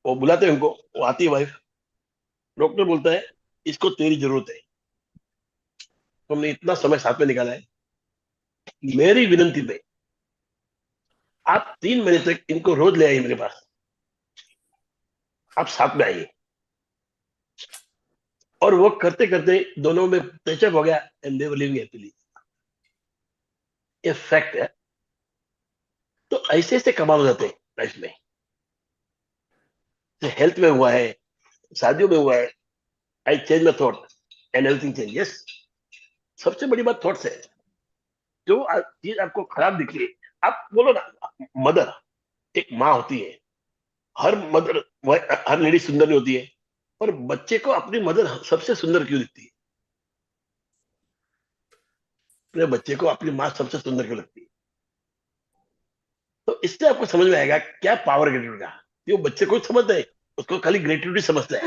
वो बुलाते हैं उनको, वो आती है वाइफ. डॉक्टर बोलता है इसको तेरी जरूरत है, तुमने इतना समय साथ में निकाला है, मेरी विनंती पे आप 3 महीने तक इनको रोज ले आइए मेरे पास, आप साथ में आइए। और वो करते करते दोनों में टचअप हो गया and they were living happily. ये फैक्ट है। तो ऐसे ऐसे कमाल हो जाते हैं लाइफ में। हेल्थ में हुआ है, शादियों में हुआ है। I change my thought and everything change. Yes, सबसे बड़ी बात थॉट्स है। जो चीज आपको खराब दिख रही है, आप बोलो ना, मदर, एक माँ होती है, हर मदर, हर लेडी सुंदर नहीं होती है, पर बच्चे को अपनी मदर सबसे सुंदर क्यों दिखती है? अपने बच्चे को अपनी माँ सबसे सुंदर क्यों लगती है? तो इससे आपको समझ में आएगा क्या पावर ग्रेटिट्यूड का। कि वो बच्चे को समझता है, उसको खाली ग्रेटिट्यूड ही समझता है।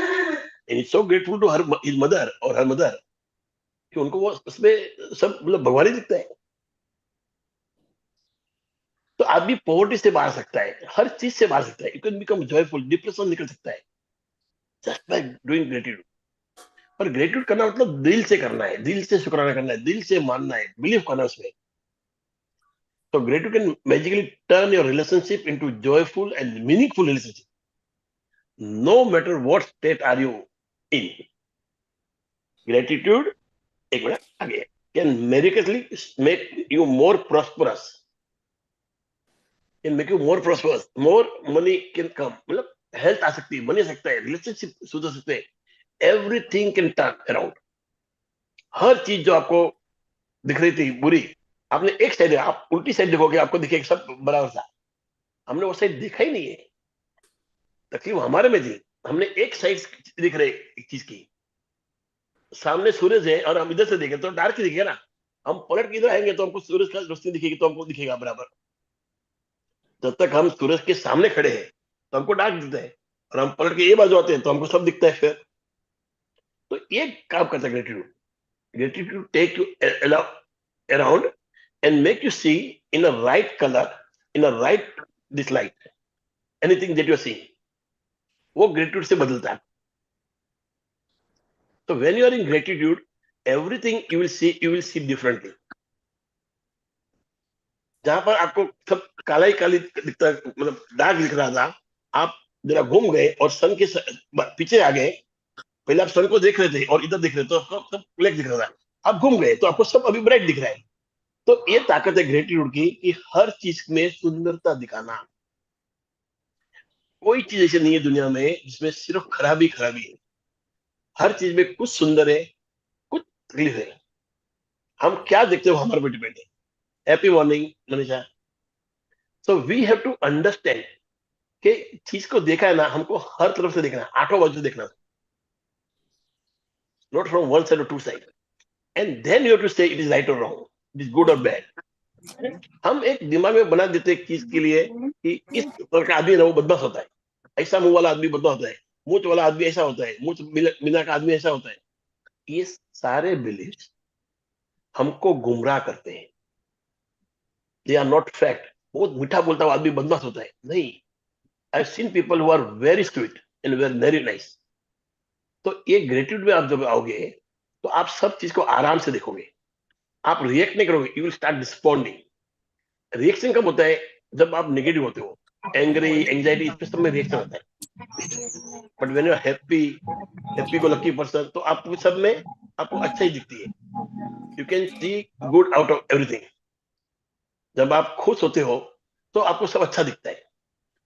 And it's so grateful to her his mother और हर मदर, कि उनको वो उसमें सब मतलब भगवान ही दिखता है। तो आदमी पॉवर्टी से बाहर सकता है, हर चीज से बाहर सकता है। You can become joyful, depression निकल सकता है जस्ट बाय डूइंग ग्रेटिट्यूड। पर ग्रेटिट्यूड करना मतलब दिल से करना है, दिल से शुक्राना करना है, दिल से मानना है, बिलीव करना है उसमें। So gratitude can magically turn your relationship into joyful and meaningful relationship. No matter what state are you in. Gratitude, एक मिनट आगे, can miraculously make you more prosperous. Can make you more prosperous. More money can come. मतलब हेल्थ आ सकती है, मनी आ सकता है, रिलेशनशिप सुधर सकते हैं, एवरीथिंग कैन टर्न अराउंड। हर चीज जो आपको दिख रही थी बुरी, आपने एक साइड, आप उल्टी साइड देखोगे आपको दिखेगा सब बराबर था। हमने वो साइड देखा ही नहीं है। तकलीफ हमारे में थी, हमने एक साइड दिख रहे एक चीज की। सामने सूरज है और हम इधर से देखें तो डार्क ही दिखेगा ना। हम पलट के इधर आएंगे तो हमको सूरज का रोशनी दिखेगी, तो हमको दिखेगा बराबर। जब तक हम सूरज के सामने खड़े हैं तो हमको डार्क दिखता है, और हम पलट के ये बाजू आते हैं तो हमको सब दिखता है फिर। तो ये काम करता है gratitude. Gratitude take you around and make you see in a right colour, in a right this light, anything that you are seeing, वो ग्रेटिट्यूड से बदलता है। तो when you are in gratitude, everything you will see differently. जहां पर आपको सब काला ही काली दिखता, मतलब डार्क दिख रहा था, आप जरा घूम गए और सन के पीछे आ गए। पहले आप सन को देख रहे थे और इधर दिख रहे थे तो आपको सब ब्लैक दिख रहा था। आप घूम गए तो आपको सब अभी ब्राइट दिख रहा है। तो ये ताकत है ग्रेटिट्यूड की, कि हर चीज में सुंदरता दिखाना। कोई चीज ऐसी नहीं है दुनिया में जिसमें सिर्फ खराबी खराबी है। हर चीज में कुछ सुंदर है, कुछ तकलीफ है। हम क्या देखते हो हमारे पे डिपेंड है। Happy morning Manisha. So we have to understand कि चीज को देखा है ना, हमको हर तरफ से देखना है, आठों बाजू से देखना, नॉट फ्रॉम वन साइड और two side. And then you have to say it is right और रॉन्ग, इट इज गुड और बैड। हम एक दिमाग में बना देते हैं चीज के लिए कि इस तरह का आदमी है ना वो बदमाश होता है, ऐसा मुंह वाला आदमी बदमाश होता है, मूछ वाला आदमी ऐसा होता है, मूछ बिना का आदमी ऐसा होता है। ये सारे बिलीफ हमको गुमराह करते हैं। They are not fact. बहुत मीठा बोलता हुआ आदमी बदमाश होता है, नहीं। I have seen people who are very sweet and very nice. तो ये ग्रेटिट्यूड में आप जब आओगे तो आप सब चीज को आराम से देखोगे, आप रिएक्ट नहीं करोगे, you will start responding. Reaction कब होता है? जब आप नेगेटिव होते हो, एंग्री, एंजाइटी, इस पे सब में रिएक्शन होता है। But when you are happy, happy को लकी पर्सन, तो आप सब में आपको अच्छा ही दिखती है। You can see good out of everything. जब आप खुश होते हो तो आपको सब अच्छा दिखता है।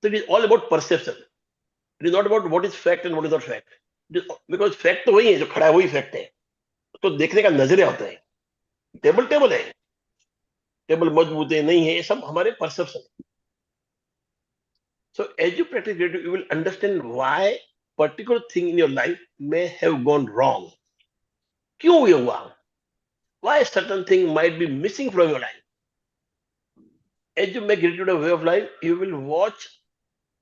तो it is all about perception. It is not about what is fact and what is not fact. Because fact तो वही है जो खड़ा है, वही फैक्ट है। तो देखने का नजरिया होता है। टेबल टेबल है, टेबल मजबूत है नहीं है, ये सब हमारे perception. So as you practice gratitude, you will understand why particular thing in your life may have gone wrong. क्यों ये हुआ? Why certain thing might be missing from your life? As you make gratitude a way of life, you will watch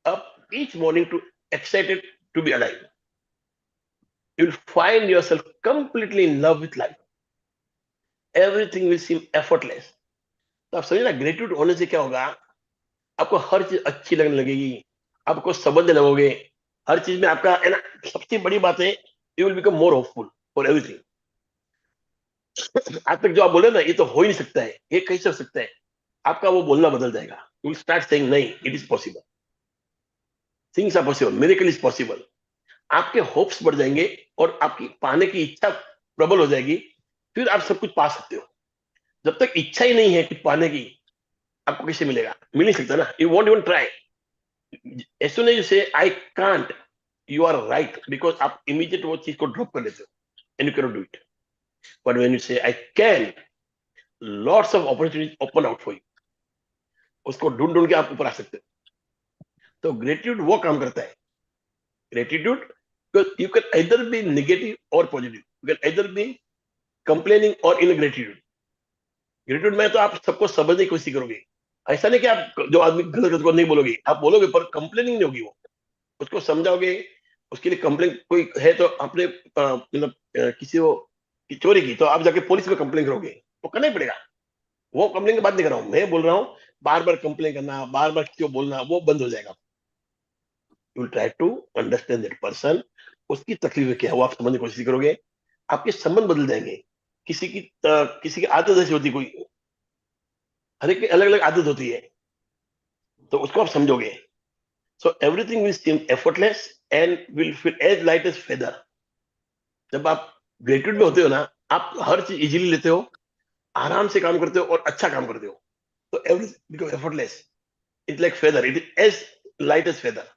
up each morning to excited to be alive. You will find yourself completely in love with life. Everything will seem effortless. तो आप समझिए ना, ग्रेटिट्यूड होने से क्या होगा? आपको हर चीज अच्छी लगने लगेगी, आपको संबंध लगोगे, हर चीज में आपका है ना। सबसे बड़ी बात है, you will become more hopeful for everything. आज तक जो आप बोले ना ये तो हो ही नहीं सकता है, ये कैसे हो सकता है, आपका वो बोलना बदल जाएगा. यू स्टार्ट सेइंग नहीं, it is possible, things are possible, miracle is possible. आपके होप्स बढ़ जाएंगे और आपकी पाने की इच्छा प्रबल हो जाएगी. फिर आप सब कुछ पा सकते हो. जब तक इच्छा ही नहीं है कुछ पाने की, आपको कैसे मिलेगा? मिल नहीं सकता ना. You won't even try. As soon as you say I can't, you are right, because आप इमीडिएट वो चीज को ड्रॉप कर देते हो and you can do it. But when you say I can, lots of opportunities open out for you. उसको ढूंढ ढूंढ के आप ऊपर आ सकते हो. तो ग्रेटिट्यूड वो काम करता है. Gratitude, you can either be negative or positive. You can either be complaining or in gratitude. Gratitude में तो आप सबको समझने की कोशिश करोगे. ऐसा नहीं कि आप जो आदमी गलत गलत को नहीं बोलोगे, आप बोलोगे पर कंप्लेनिंग नहीं होगी. वो उसको समझाओगे. उसके लिए कंप्लेन कोई है तो आपने मतलब किसी को की चोरी की तो आप जाके पुलिस में कंप्लेन करोगे, वो करना ही पड़ेगा. वो कंप्लेन की बात नहीं कर रहा हूं, मैं बोल रहा हूँ बार बार कंप्लेन करना, बार बार किसी को बोलना, वो बंद हो जाएगा. You will try to understand that person. उसकी तकलीफ क्या है वो आप समझने की कोशिश करोगे. आपके संबंध बदल जाएंगे. किसी की आदत ऐसी होती, कोई हर एक की अलग अलग आदत होती है, तो उसको आप समझोगे. So everything will seem effortless and will feel as light as feather. जब आप ग्रेटिट्यूड में होते हो ना, आप हर चीज इजीली लेते हो, आराम से काम करते हो और अच्छा काम करते हो. तो everything become effortless. It's like feather, it is as light as feather.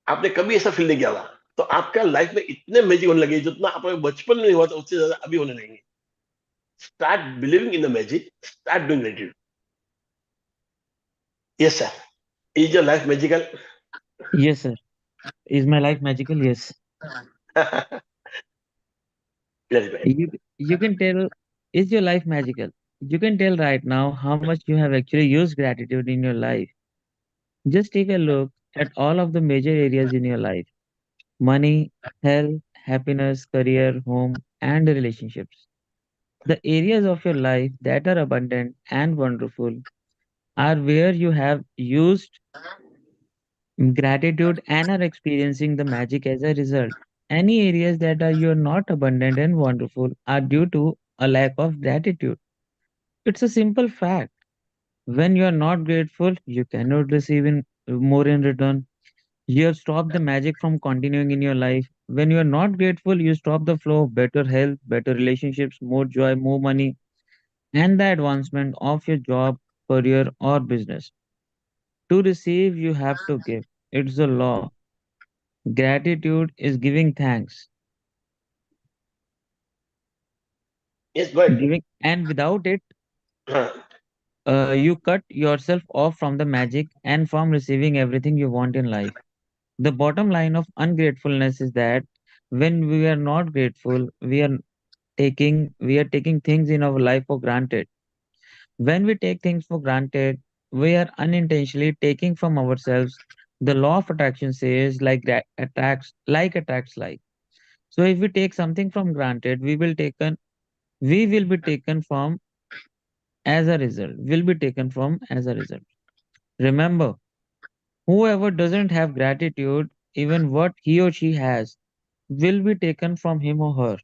आपने कभी ऐसा फील नहीं किया होगा. तो आपका लाइफ में इतने मैजिक होने लगे, जितना आपका बचपन में हुआ था उससे ज्यादा अभी होने लगेंगे. Start believing in the magic, start doing gratitude. Yes sir. Is your life magical? Yes, sir. Is my life magical? Yes. Very bad. You can tell, is your life magical? You can tell right now how much you have actually used gratitude in your life. Just take a look at all of the major areas in your life: money, health, happiness, career, home, and relationships. The areas of your life that are abundant and wonderful are where you have used gratitude and are experiencing the magic as a result. Any areas that are you are not abundant and wonderful are due to a lack of gratitude. It's a simple fact. When you are not grateful, you cannot receive in more in return. You have stopped the magic from continuing in your life. When you are not grateful, you stop the flow of better health, better relationships, more joy, more money, and the advancement of your job, career, or business. To receive, you have to give. It's a law. Gratitude is giving thanks. Yes good. Giving, and without it, you cut yourself off from the magic and from receiving everything you want in life. The bottom line of ungratefulness is that when we are not grateful, we are taking things in our life for granted. When we take things for granted, we are unintentionally taking from ourselves. The law of attraction says attracts like. So if we take something from granted, we will be taken from as a result. Will be taken from as a result. Remember, whoever doesn't have gratitude, even what he or she has, will be taken from him or her.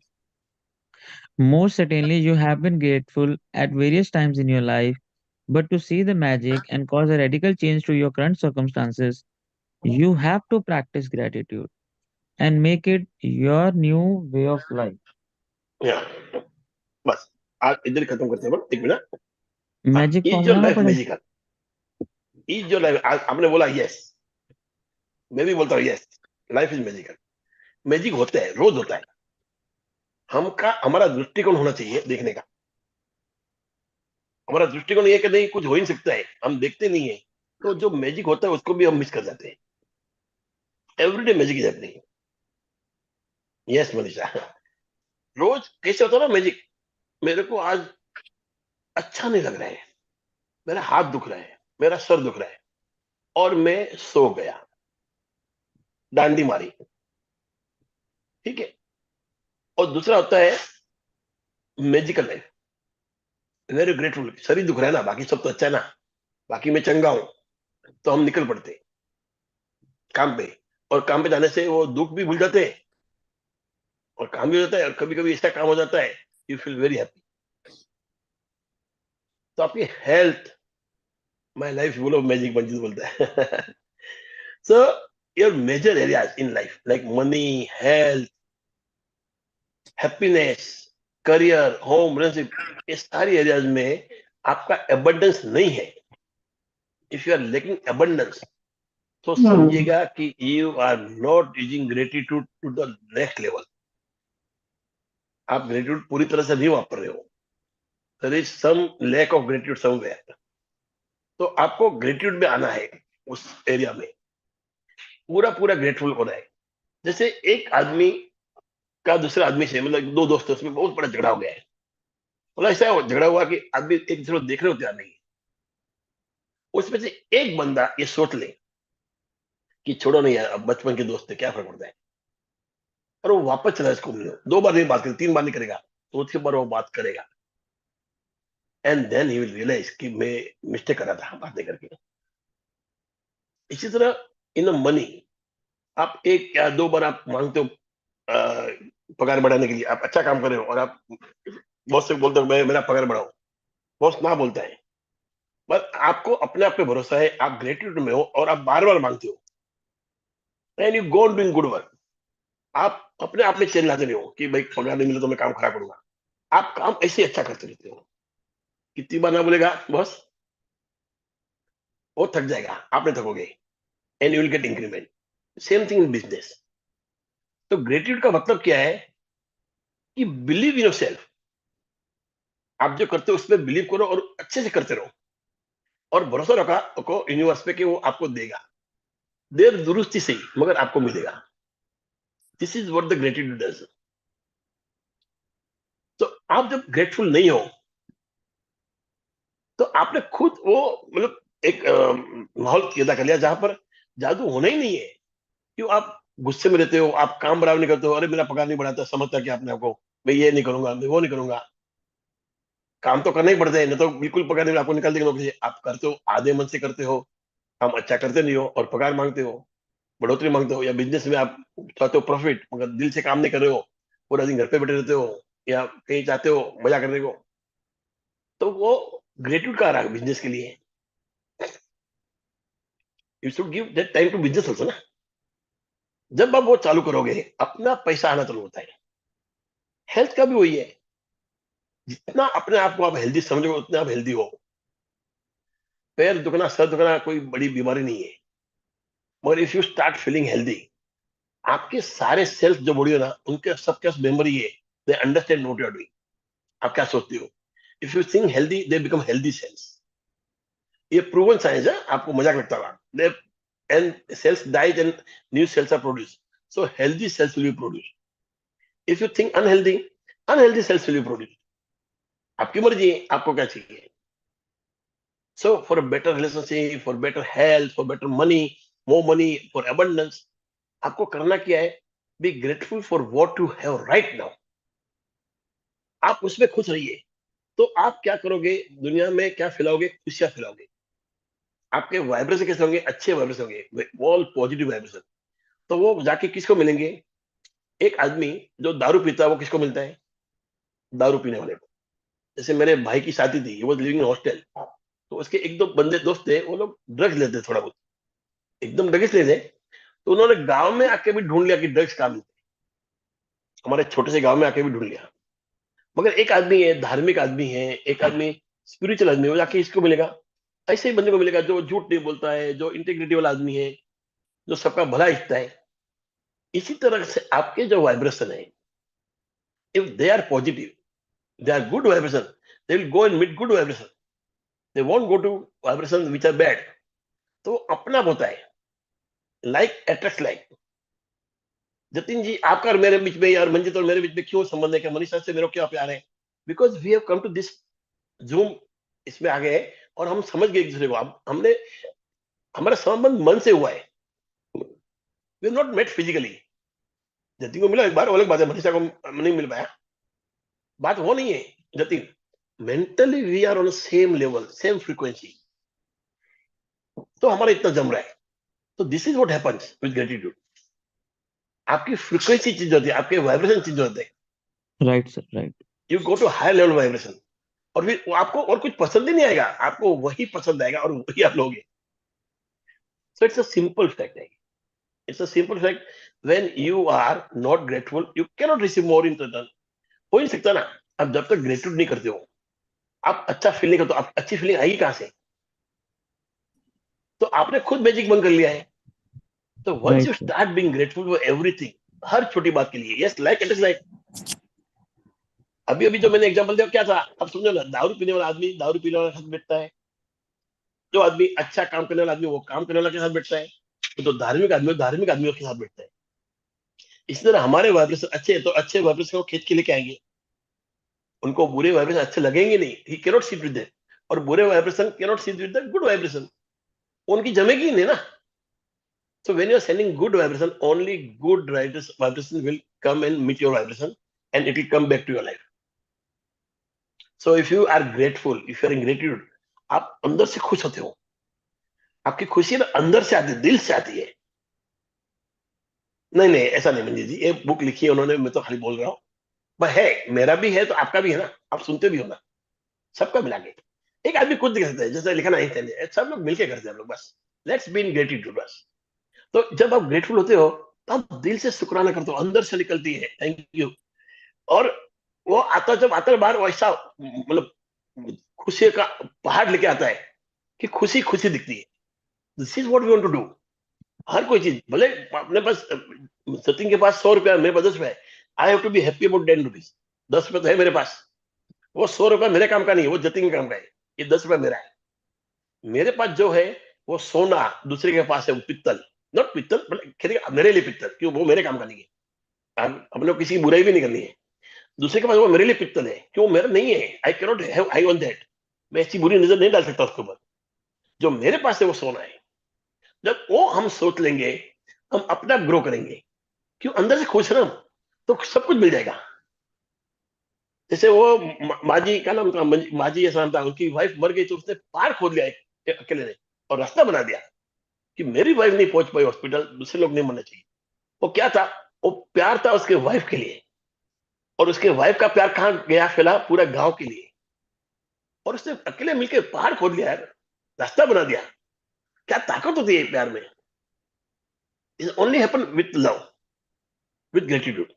Most certainly, you have been grateful at various times in your life, but to see the magic and cause a radical change to your current circumstances, you have to practice gratitude and make it your new way of life. या बस आज इधर ही खत्म करते हैं. बस एक मिनट. हाँ, मैजिक इज योर फॉर्मूला ना लाइफ पड़े। मैजिकल? इज योर लाइफ, आपने बोला यस, मैं भी बोलता हूँ yes. Life is magical. Magic होता है, रोज होता है. हमारा दृष्टिकोण होना चाहिए देखने का. हमारा दृष्टिकोण ये कि नहीं कुछ हो ही नहीं सकता है, हम देखते नहीं है. तो जो मैजिक होता है उसको भी हम मिस कर जाते हैं. Everyday magic is happening. Yes Manisha. रोज कैसे होता है ना मैजिक. मेरे को आज अच्छा नहीं लग रहा है, मेरा हाथ दुख रहा है, मेरा सर दुख रहा है, और मैं सो गया, डांडी मारी. ठीक है. और दूसरा होता है मैजिकल लाइफ. Very grateful. शरीर दुख रहा है ना, बाकी सब तो अच्छा है ना, बाकी मैं चंगा हूं, तो हम निकल पड़ते काम पे. और काम पे जाने से वो दुख भी भूल जाते हैं और काम भी हो जाता है, और कभी कभी ऐसा काम हो जाता है यू फील वेरी हैप्पी। तो आपकी हेल्थ, माय लाइफ बोलो, मैजिक मंजिल बोलता है। So your major areas in life like money, health, happiness, career, home, relationship, ये सारी एरियाज में आपका एबंडेंस नहीं है, if you are lacking abundance, तो समझिएगा कि you are not using gratitude to the next level. आप ग्रेटिट्यूड पूरी तरह से नहीं वापर रहे हो, there is some lack of gratitude somewhere. तो आपको ग्रेटिट्यूड में आना है, उस एरिया में पूरा पूरा ग्रेटफुल होना है। जैसे एक आदमी का दूसरे आदमी से, मतलब दो दोस्त हैं, उसमें बहुत बड़ा झगड़ा हो गया है। मतलब ऐसा झगड़ा हुआ कि आदमी एक दूसरे को देखने को तैयार नहीं है। उसमें से एक बंदा ये सोच ले कि छोड़ो नहीं यार, अब बचपन के दोस्त थे, क्या फर्क पड़ता है, और वो वापस चला इसको मिलो, 2 बार नहीं बात करेगा, 3 बार नहीं करेगा, तो उसके बाद वो बात करेगा, and then he will realise कि मैं मिस्टेक कर रहा था बात नहीं करके। इसी तरह इन मनी, आप एक या 2 बार आप मांगते हो अ, पगार बढ़ाने के लिए, आप अच्छा काम कर रहे हो और आप बॉस से बोलते हो मैं मेरा पगार बढ़ाओ, बॉस ना बोलता है, बस आपको अपने आप पे भरोसा है, आप ग्रेटिट्यूड में हो और आप बार बार मांगते हो, and you go on doing good work. आप अपने आप में चेंज लाते नहीं हो कि भाई पगार नहीं मिला तो मैं काम खराब करूंगा। आप काम ऐसे अच्छा करते रहते हो। कितनी बार ना बोलेगा बॉस, वो थक जाएगा, आप नहीं थकोगे, and you will get increment. Same thing in business. तो ग्रेटिट्यूड का मतलब क्या है कि बिलीव इन योर सेल्फ। आप जो करते हो उसमें बिलीव करो और अच्छे से करते रहो, और भरोसा रखा को यूनिवर्स पे कि वो आपको देगा, देर दुरुस्ती से ही मगर आपको मिलेगा। This is what the gratitude does. तो आप जब ग्रेटफुल नहीं हो, तो आपने खुद वो, मतलब एक माहौल पैदा कर लिया जहां पर जादू होना ही नहीं है। क्यों आप गुस्से में रहते हो, आप काम बराबर नहीं करते हो, अरे मेरा पगार नहीं बढ़ाता, समझता कि आपने आपको मैं ये नहीं करूंगा, मैं वो नहीं करूंगा। काम तो करना ही पड़ता है, नहीं तो बिल्कुल पगार नहीं, आपको निकाल देंगे नौकरी से। आप करते हो आधे मन से करते हो, काम अच्छा करते नहीं हो और पगार मांगते हो, बढ़ोतरी मांगते हो, या बिजनेस में आप चाहते हो प्रॉफिट मगर दिल से काम नहीं कर रहे हो, पूरा दिन घर पे बैठे रहते हो, या कहीं चाहते हो मजा करने को, तो वो ग्रेटिट्यूड का आ रहा है बिजनेस के लिए। You should give that time to business also ना। जब आप वो चालू करोगे, अपना पैसा आना चालू होता है। हेल्थ का भी वही है, जितना अपने आप को आप हेल्दी समझोगे उतना आप हेल्दी हो। पैर दुखना, सर दुखना कोई बड़ी बीमारी नहीं है, मगर if you start feeling healthy, आपके सारे सेल्स जो बॉडी है ना, उनके सबके पास मेमोरी है, they understand what you are doing. आप क्या सोचते हो, if you think healthy they become healthy cells. ये प्रूवन साइंस है, आपको मजाक लगता होगा। They and cells dies and new cells are produce, so healthy cells will be produce. If you think unhealthy, unhealthy cells will be produce. आपकी मर्जी है, आपको क्या चाहिए। So for a better relationship, for better health, for better money, more money, for abundance, आपको करना क्या है, be grateful for what you have right now. आप उसमें खुश रहिए, तो आप क्या करोगे, दुनिया में क्या फैलाओगे, खुशियां फैलाओगे। आपके वाइब्रेशन कैसे होंगे, अच्छे वाइब्रेशन होंगे, ऑल पॉजिटिव वाइब्रेशन। तो वो जाके किसको मिलेंगे, एक आदमी जो दारू पीता है वो किसको मिलता है, दारू पीने वाले को। जैसे मेरे भाई की शादी थी, वो लिविंग इन हॉस्टल, तो उसके एक दो बंदे दोस्त थे, वो लोग ड्रग्स लेते थोड़ा बहुत, एकदम ड्रग्स लेते। तो उन्होंने गांव में आके भी ढूंढ लिया कि ड्रग्स कहाँ मिलते हैं। हमारे छोटे से गांव में आके भी ढूंढ लिया। मगर एक आदमी है, धार्मिक आदमी है, एक आदमी स्पिरिचुअल आदमी है, वो जाके इसको मिलेगा, ऐसे ही बंदे को मिलेगा जो झूठ नहीं बोलता है, जो इंटीग्रिटी वाला आदमी है, जो सबका भला इच्छता है। इसी तरह से आपके जो वाइब्रेशन है, if they are positive, they are good vibration, they will go and meet good vibration, they won't go to vibration which are bad. तो अपना होता है, like attract like. Jatin ji, आपका और मेरे बीच में, यार मंजित और मेरे बीच में क्यों संबंध है, क्या मनीषा से मेरा क्या प्यार है, because we have come to this Zoom, इसमें आ गए और हम समझ गए एक दूसरे को। अब हमने, हमारा संबंध मन से हुआ है, we not met physically. Jatin को मिला एक बार, वो अलग बात है, मनीषा को नहीं मिल पाया, बात वो नहीं है। Jatin, mentally we are on same level, same frequency, तो हमारा इतना जम रहा है। तो this is what happens with gratitude. आपकी फ्रीक्वेंसी चेंज होती है, आपके वाइब्रेशन चेंज होते हैं. Right, sir. Right. You go to high level vibration, और फिर आपको और कुछ पसंद ही नहीं आएगा, आपको वही पसंद आएगा और वही आप लोगे. So it's a simple fact है. It's a simple fact. When you are not grateful you can not receive more in return. हो ही नहीं सकता ना. आप जब तक ग्रेटिट्यूड नहीं करते हो, आप अच्छा फील नहीं करते हो, आप अच्छी फीलिंग आएगी कहां से? तो आपने खुद मैजिक बंद कर लिया है. तो once Right, you sir. Start being grateful for everything, हर छोटी बात के लिए, yes like it is like, अभी अभी जो मैंने एग्जांपल दिया क्या था, अब समझो ना. दारू पीने वाला आदमी दारू पीने वाला के साथ बैठता है, जो आदमी अच्छा काम करने वाला आदमी वो काम करने वाला के साथ बैठता है, तो धार्मिक आदमी धार्मिक आदमियों के साथ बैठता है. इसी तरह हमारे वाइब्रेशन अच्छे हैं तो अच्छे वाइब्रेशन को खींच के लेके आएंगे. उनको बुरे वाइब्रेशन अच्छे लगेंगे नहीं, he can not sit with them. और बुरे vibration can not sit with the good vibration, उनकी जमेगी ही नहीं ना. So when you are sending good vibration, only good vibration will come and meet your vibration, and it will come back to your life. So if you are grateful, if you are in gratitude, आप अंदर से खुश होते हो. आपकी खुशी ना अंदर से आती है, दिल से आती है. नहीं नहीं ऐसा नहीं मंजीत जी, ये बुक लिखी है उन्होंने, मैं तो खाली बोल रहा हूँ. पर है, मेरा भी है तो आपका भी है ना, आप सुनते भी हो ना. सबका मिला के एक आदमी खुद दिखा सकता है, जैसे लिखा नहीं थे, सब लोग मिलके करते हैं हम लोग. बस लेट्स बी इन ग्रेटिट्यूड बस. तो जब आप ग्रेटफुल होते हो तो आप दिल से शुक्राना करते हो, अंदर से निकलती है थैंक यू. और वो आता जब आता है बाहर वैसा मतलब खुशी का पहाड़ लेके आता है कि खुशी खुशी दिखती है. This is what we want to do. हर कोई चीज भले अपने पास सचिन के पास 100 रुपया, मेरे पास 10 रुपया है, I have to be happy about 10 rupees. 10 रुपया तो है मेरे पास, वो 100 रुपया मेरे काम का नहीं है, वो जतिन के काम का है. ये 10 रुपया मेरा है. मेरे पास जो है वो सोना, दूसरे के पास है वो पित्तल. नॉट पित्तल मतलब मेरे लिए पित्तल, क्यों? वो मेरे काम का नहीं है. हम लोग किसी की बुराई भी नहीं करनी है. दूसरे के पास वो मेरे लिए पित्तल है, क्यों? मेरा नहीं है. I cannot have I on that. मैं ऐसी बुरी नजर नहीं डाल सकता उसके ऊपर. जो मेरे पास है वो सोना है. जब वो हम सोच लेंगे, हम अपना ग्रो करेंगे. क्यों? अंदर से खुश रहो तो सब कुछ मिल जाएगा. जैसे वो माजी का नाम था, माजी ऐसा नाम था, उनकी वाइफ मर गई तो उसने पार खोद लिया अकेले ने, और रास्ता बना दिया कि मेरी वाइफ नहीं पहुंच पाई हॉस्पिटल, दूसरे लोग नहीं मरना चाहिए. वो क्या था? वो प्यार था उसके वाइफ के लिए, और उसके वाइफ का प्यार कहाँ गया? फैला पूरा गांव के लिए. और उसने अकेले मिलकर पहाड़ खोद लिया यार, रास्ता बना दिया. क्या ताकत होती है प्यार में. It only happen with love, with gratitude.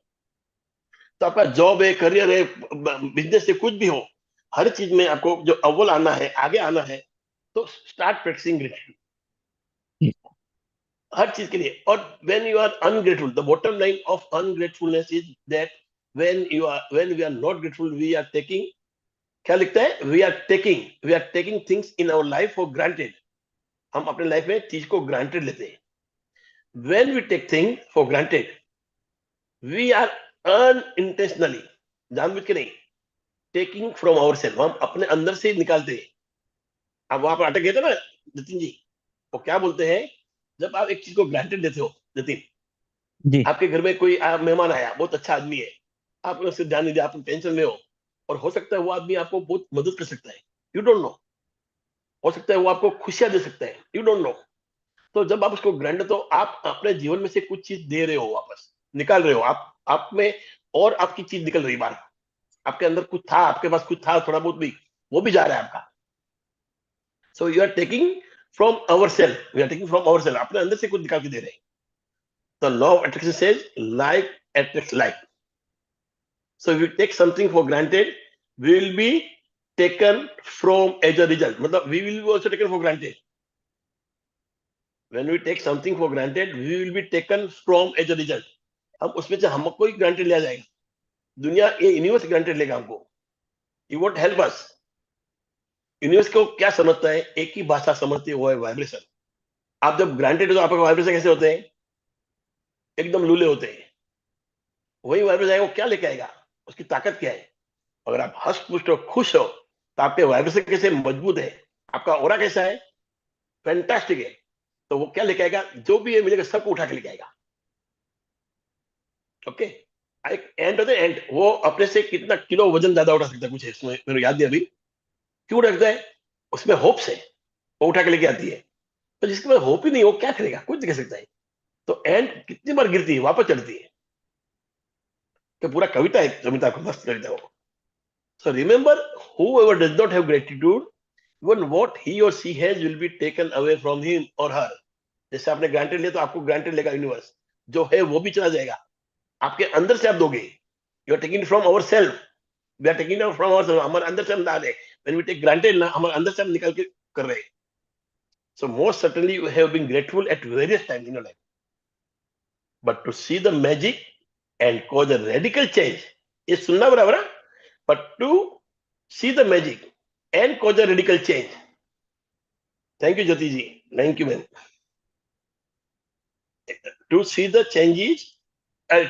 तो आपका जॉब है, करियर है, बिजनेस है, कुछ भी हो, हर चीज में आपको जो अव्वल आना है, आगे आना है, तो स्टार्ट प्रैक्टिसिंग ग्रेटिट्यूड Yes. हर चीज के लिए. और when you are ungrateful, the bottom line of ungratefulness is that when we are not grateful we are taking, क्या लिखता है? We are taking things in our life for granted. हम अपने लाइफ में चीज को ग्रांटेड लेते हैं. When we take thing for granted we are unintentionally, जानबूझ के नहीं, टेकिंग फ्रॉम आवर सेल्फ, हम अपने अंदर से निकालते हैं. अब वहां पर अटक गए थे ना नितिन जी. वो क्या बोलते हैं, जब आप एक चीज को ग्रांटेड लेते हो नितिन, जी. आपके घर में कोई मेहमान आया, बहुत अच्छा आदमी है, आपने उससे ध्यान नहीं दिया, आप टेंशन में हो, और हो सकता है वो आदमी आपको बहुत मदद कर सकता है, यू डोंट नो. हो सकता है वो आपको खुशियां दे सकता है, यू डोंट नो. तो जब आप उसको ग्रांट, तो आप अपने जीवन में से कुछ चीज दे रहे हो, वापस निकाल रहे हो आप में, और आपकी चीज निकल रही बाहर. आपके अंदर कुछ था, आपके पास कुछ था थोड़ा बहुत भी, वो भी जा रहा है आपका. So you are taking from our self, we are taking from our self, अपने अंदर से कुछ निकाल के दे रहे हैं. तो law of attraction says like attracts like. So if we take something for granted, we will be taken from as a result. मतलब we will be also taken for granted. When we take something for granted, we will be taken from as a result. हम उसमें से हमको ही ग्रांटेड लिया जाएगा. दुनिया, ये यूनिवर्स ग्रांटेड लेगा हमको. You won't help us. Universe को क्या समझता है? एक ही भाषा समझती है, वो है वाइब्रेशन. आप जब ग्रांटेड हो तो आपका वाइब्रेशन कैसे होते हैं? एकदम लूले होते हैं. वही वाइब्रेशन आएगा, वो क्या लेके आएगा? उसकी ताकत क्या है? अगर आप हंस पुष्ट हो, खुश हो, तो आपके वाइब्रेशन कैसे मजबूत है, आपका ऑरा कैसा है? फैंटास्टिक है. तो वो क्या लेके आएगा? जो भी ये मिलेगा सबको उठा के लेके आएगा. Okay. And of the end वो अपने से कितना किलो वजन ज्यादा उठा सकता है, कुछ है इसमें मेरे याद नहीं अभी. क्यों रखता है? उसमें होप से वो उठा के लेके आती है. तो जिसके पास होप ही नहीं, वो क्या करेगा? कुछ नहीं कर सकता है. तो एंड कितनी बार गिरती है, वापस चढ़ती है। तो पूरा कविता है, कविता को मस्त कविता हो। So remember, whoever does not have gratitude, even what he or she has will be taken away from him or her। जैसे आपने ग्रांटेड लिया तो आपको ग्रांटेड लेगा यूनिवर्स, जो है वो भी चला जाएगा, आपके अंदर से आप दोगे। You are taking from our self, we are taking from our self, हमारे अंदर से हम डाले। व्हेन वी टेक ग्रांटेड ना, हमारे अंदर से हम निकल के कर रहे हैं। So most certainly you have been grateful at various time in your life, but to see the magic and cause a radical change, ये सुनना बराबर है, but to see the magic and cause a radical change. Thank you Jyoti ji, thank you ma'am. To see the changes,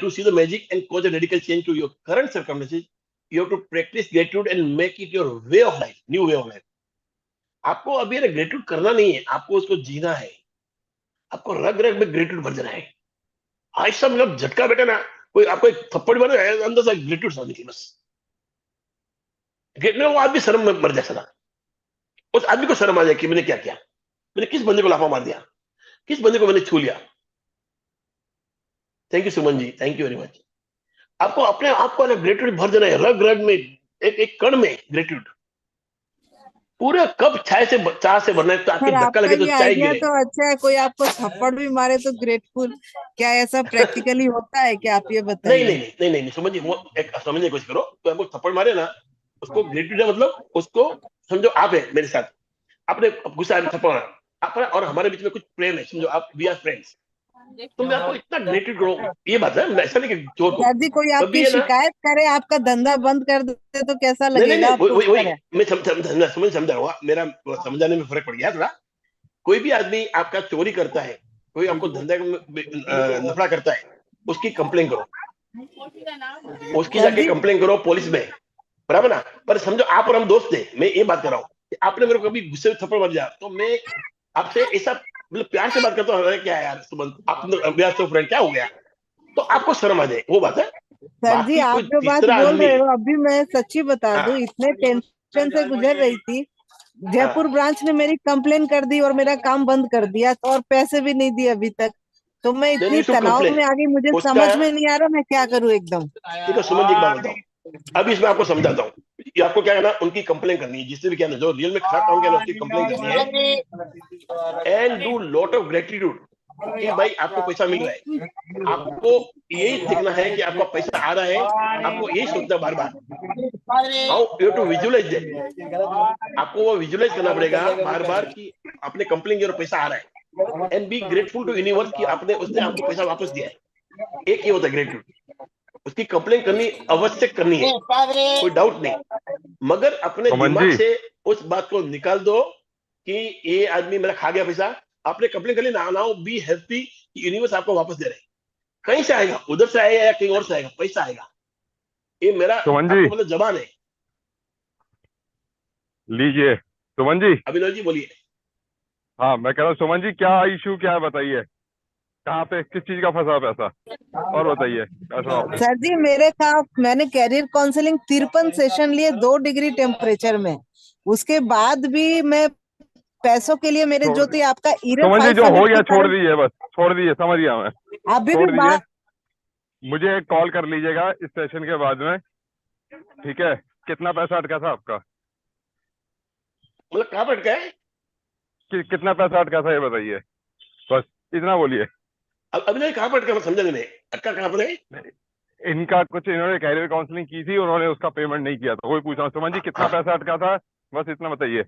to see the magic and cause a radical change to your current circumstances, you have to practice gratitude and make it your way of life, new way of life। आपको अभी ग्रेटिट्यूड करना नहीं है, आपको उसको जीना है। आपको रग रग में ग्रेटिट्यूड भर जाना है। ऐसा मतलब झटका बेटा ना, कोई आपको एक थप्पड़ मारे, अंदर से ग्रेटिट्यूड सामने की बस। ग्रेट वो आदमी शर्म में मर जाए सदा। उस आदमी को शर्म आ जाए कि मैंने क्या किया, मैंने किस बंदे को लाफा मार दिया, किस बंदे को मैंने छू लिया। Thank you Suman ji, thank you very much. आपको अपने आप को ना ग्रेटिट्यूड भर देना है, रग रग में, एक एक कण में ग्रेटिट्यूड। पूरे कप चाय से भरना है, तो आपके सर धक्का आपका लगे तो ये चाय आइडिया गिरे। तो अच्छा है, कोई आपको थप्पड़ भी मारे तो ग्रेटफुल, क्या ऐसा प्रैक्टिकली होता है क्या, आप ये नहीं बताइए। नहीं नहीं नहीं नहीं, समझिए, वो एक समझने की कोशिश करो। तो आपको थप्पड़ मारे ना, उसको ग्रेटिट्यूड है, मतलब उसको समझो आप है मेरे साथ, आपने गुस्सा में थप्पड़ मारा, आप और हमारे बीच में कुछ प्रेम है, समझो आप वी आर फ्रेंड्स, तो मैं आपको इतना ग्रेटिट्यूड करो। ये बात है, ऐसा नहीं कि जोर को सर जी कोई कभी आपकी है ना। शिकायत करे, आपका धंधा बंद कर दे तो कैसा नहीं नहीं लगेगा नहीं, आपको उस वही तरह। मैं समझा हुआ, मेरा समझाने में फर्क पड़ गया थोड़ा। कोई भी आदमी आपका चोरी करता है, कोई आपको धंधे में नफड़ा करता है, उसकी कंप्लेन करो, उसकी सर जाके जी कंप्लेन करो पुलिस में, बराबर ना। पर समझो आप और हम दोस्त थे, मैं ये बात कर रहा हूँ कि आपने मेरे को कभी गुस्से में थप्पड़ मार दिया, तो मैं आपसे ऐसा मतलब प्यार से बात करता हूँ, अरे क्या है यार सुमन, आप मेरा तो फ्रेंड क्या हो गया, तो आपको शर्म आ जाए, वो बात है। सर जी बाकी आप कोई जो बात तीसरा बोल आदमी। रहे हो, अभी मैं सच्ची बता दूं, हाँ इतने टेंशन से गुजर रही थी, जयपुर हाँ, ब्रांच ने मेरी कंप्लेन कर दी और मेरा काम बंद कर दिया, तो और पैसे भी नहीं दिए अभी तक। तो मैं देन इतनी यू शुड तनाव कंप्लेन। में आ गई, मुझे उसका समझ में नहीं आ रहा मैं क्या करूं एकदम। देखो सुमन जी की बात बताओ, अभी इसमें आपको समझाता हूँ। ये आपको क्या करना, उनकी कंप्लेन करनी है, जिससे भी क्या ना, जो रियल में खराब काम किया ना, उसकी कंप्लेन करनी है। And do lot of gratitude कि भाई आपको पैसा मिल रहा है, आपको यही देखना है कि आपका पैसा आ रहा है, आपको यही सोचना है बार बार। How you to visualise that, आपको वो विजुअलाइज करना पड़ेगा बार बार कि आपने कंप्लेन किया और पैसा आ रहा है। And be grateful to universe कि आपने उसने आपको पैसा वापस दिया है। एक ये होता है ग्रेटट्यूड, उसकी कंप्लेन करनी आवश्यक करनी है, कोई डाउट नहीं। मगर अपने सुमन दिमाग जी, से उस बात को निकाल दो कि ये आदमी मेरा खा गया पैसा। आपने कंप्लेन कर ली ना, नाउ बी हैप्पी, यूनिवर्स आपको वापस दे रहे हैं। कहीं से आएगा, उधर से आएगा या कहीं और से आएगा, पैसा आएगा। ये मेरा सुमन जी, आपको मतलब जबान है। लीजिए। सुमन जी, अभिनव जी बोलिए। हाँ मैं कह रहा हूँ, सुमन जी क्या इशू क्या है बताइए, कहाँ पे किस चीज का फंसा पैसा, और बताइए पैसा वापस। सर जी मेरे का मैंने कैरियर काउंसलिंग 53 सेशन लिए, 2 डिग्री टेम्परेचर में, उसके बाद भी मैं पैसों के लिए, मेरे छोड़ जो दी थी आपका ईरे सुमन जी, जो हो 500 गया की छोड़ तरफ, दीजिए, बस छोड़ दीजिए, समझ गया मैं। अभी भी छोड़ दीजिए, बात। मुझे कॉल कर लीजिएगा इस सेशन के बाद में, ठीक है। कितना पैसा अटका था आपका, मतलब कहाँ पर अटका है? कितना पैसा अटका था ये बताइए, बस इतना बोलिए। अभिनव कहाँ पर अटका, मैं समझा नहीं, अटका कहाँ पर है? इनका कुछ, इन्होंने कैरियर काउंसलिंग की थी, उन्होंने उसका पेमेंट नहीं किया था, वही पूछ रहा हूँ। सुमन जी कितना पैसा अटका था, बस इतना बताइए।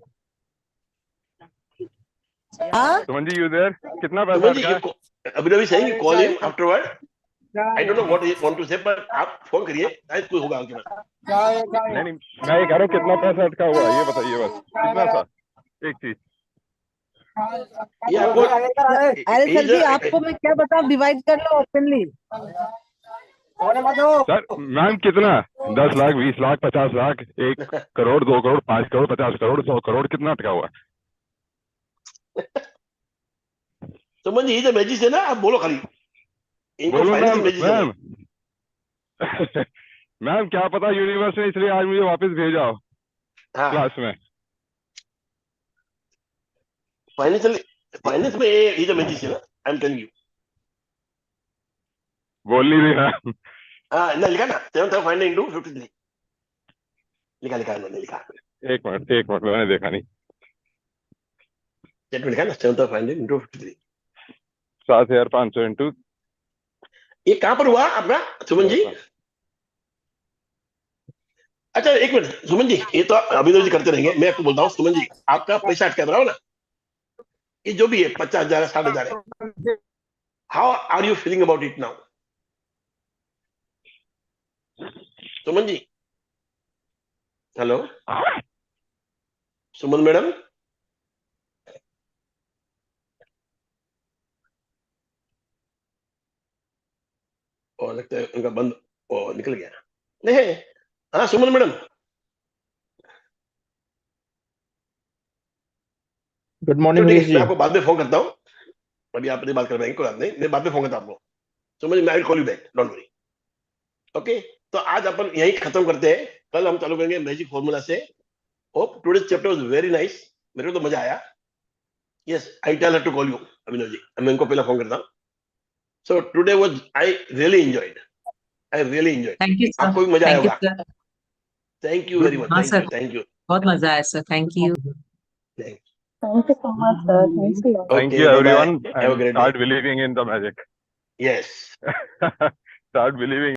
हाँ सुमन जी यू देयर, कितना पैसा सुमन जी अटका है? Abhinav saying call him afterward. I don't know what he want to say, पर आप फोन करिए, शायद कोई होगा आपके पास। नहीं नहीं, मैं ये कह रहा हूँ कितना पैसा अटका हुआ है ये बताइए, बस इतना सा एक चीज। ये आपको अरे ये सर जो जी आपको मैं क्या बताऊं, डिवाइड कर लो ओपनली। सर मैम कितना, 10 लाख, 20 लाख, 50 लाख, 1 करोड़, 2 करोड़, 5 करोड़, 50 करोड़, 100 करोड़, कितना अटका हुआ है? सुमन जी ये जो मैजिक है ना, आप बोलो खाली, इनको बोलो मैम, फाइनेंशियल मैजिक है। मैम। मैम क्या पता यूनिवर्स ने इसलिए आज मुझे वापस भेजा हो हाँ, क्लास में। फाइनेंशियल फाइनेंस में ये जो मैजिक है ना, आई एम टेलिंग यू, बोल नहीं रही ना। हाँ ना, लिखा ना 7,500 into 53, लिखा लिखा मैंने लिखा, एक मिनट मैंने देखा नहीं। चैट में लिखा ना 7,500 into 53। 7,500 इंटू। ये कहाँ पर हुआ अपना सुमन जी? अच्छा एक मिनट सुमन जी, ये तो अभिनव जी करते रहेंगे, मैं आपको बोलता हूँ सुमन जी, आपका पैसा अटका रहा हो ना, ये जो भी है 50,000 है 60,000 है, how are you feeling about it now Suman ji? Hello Suman madam, और लगता है उनका बंद, ओ निकल गया, नहीं। हाँ सुमन मैडम, गुड तो मॉर्निंग ठीक हरीश है, मैं जी। आपको बाद में फोन करता हूँ, अभी आप अपनी बात कर रहे हैं, कोई बात नहीं, मैं बाद में फोन करता हूँ आपको, सुमन जी, मैं will call you back, don't worry. Okay, तो आज अपन यही खत्म करते हैं, कल हम चालू करेंगे मैजिक फॉर्मूला से। Hope today's chapter was very nice, मेरे को तो मजा आया। Yes, I tell her to call you Abhinav ji, मैं इनको पहले फोन करता हूँ। So today was, I really enjoyed, I really enjoyed, thank you sir. आपको भी मजा आया थैंक यू होगा। Sir. Thank you good. Very much, हाँ thank sir, you, thank you, बहुत मजा आया sir, thank you. Thank Thank you so much, sir. Thanks a lot. You. Thank okay, you bye bye, everyone have a and great day. Start believing in the magic. Yes. Start believing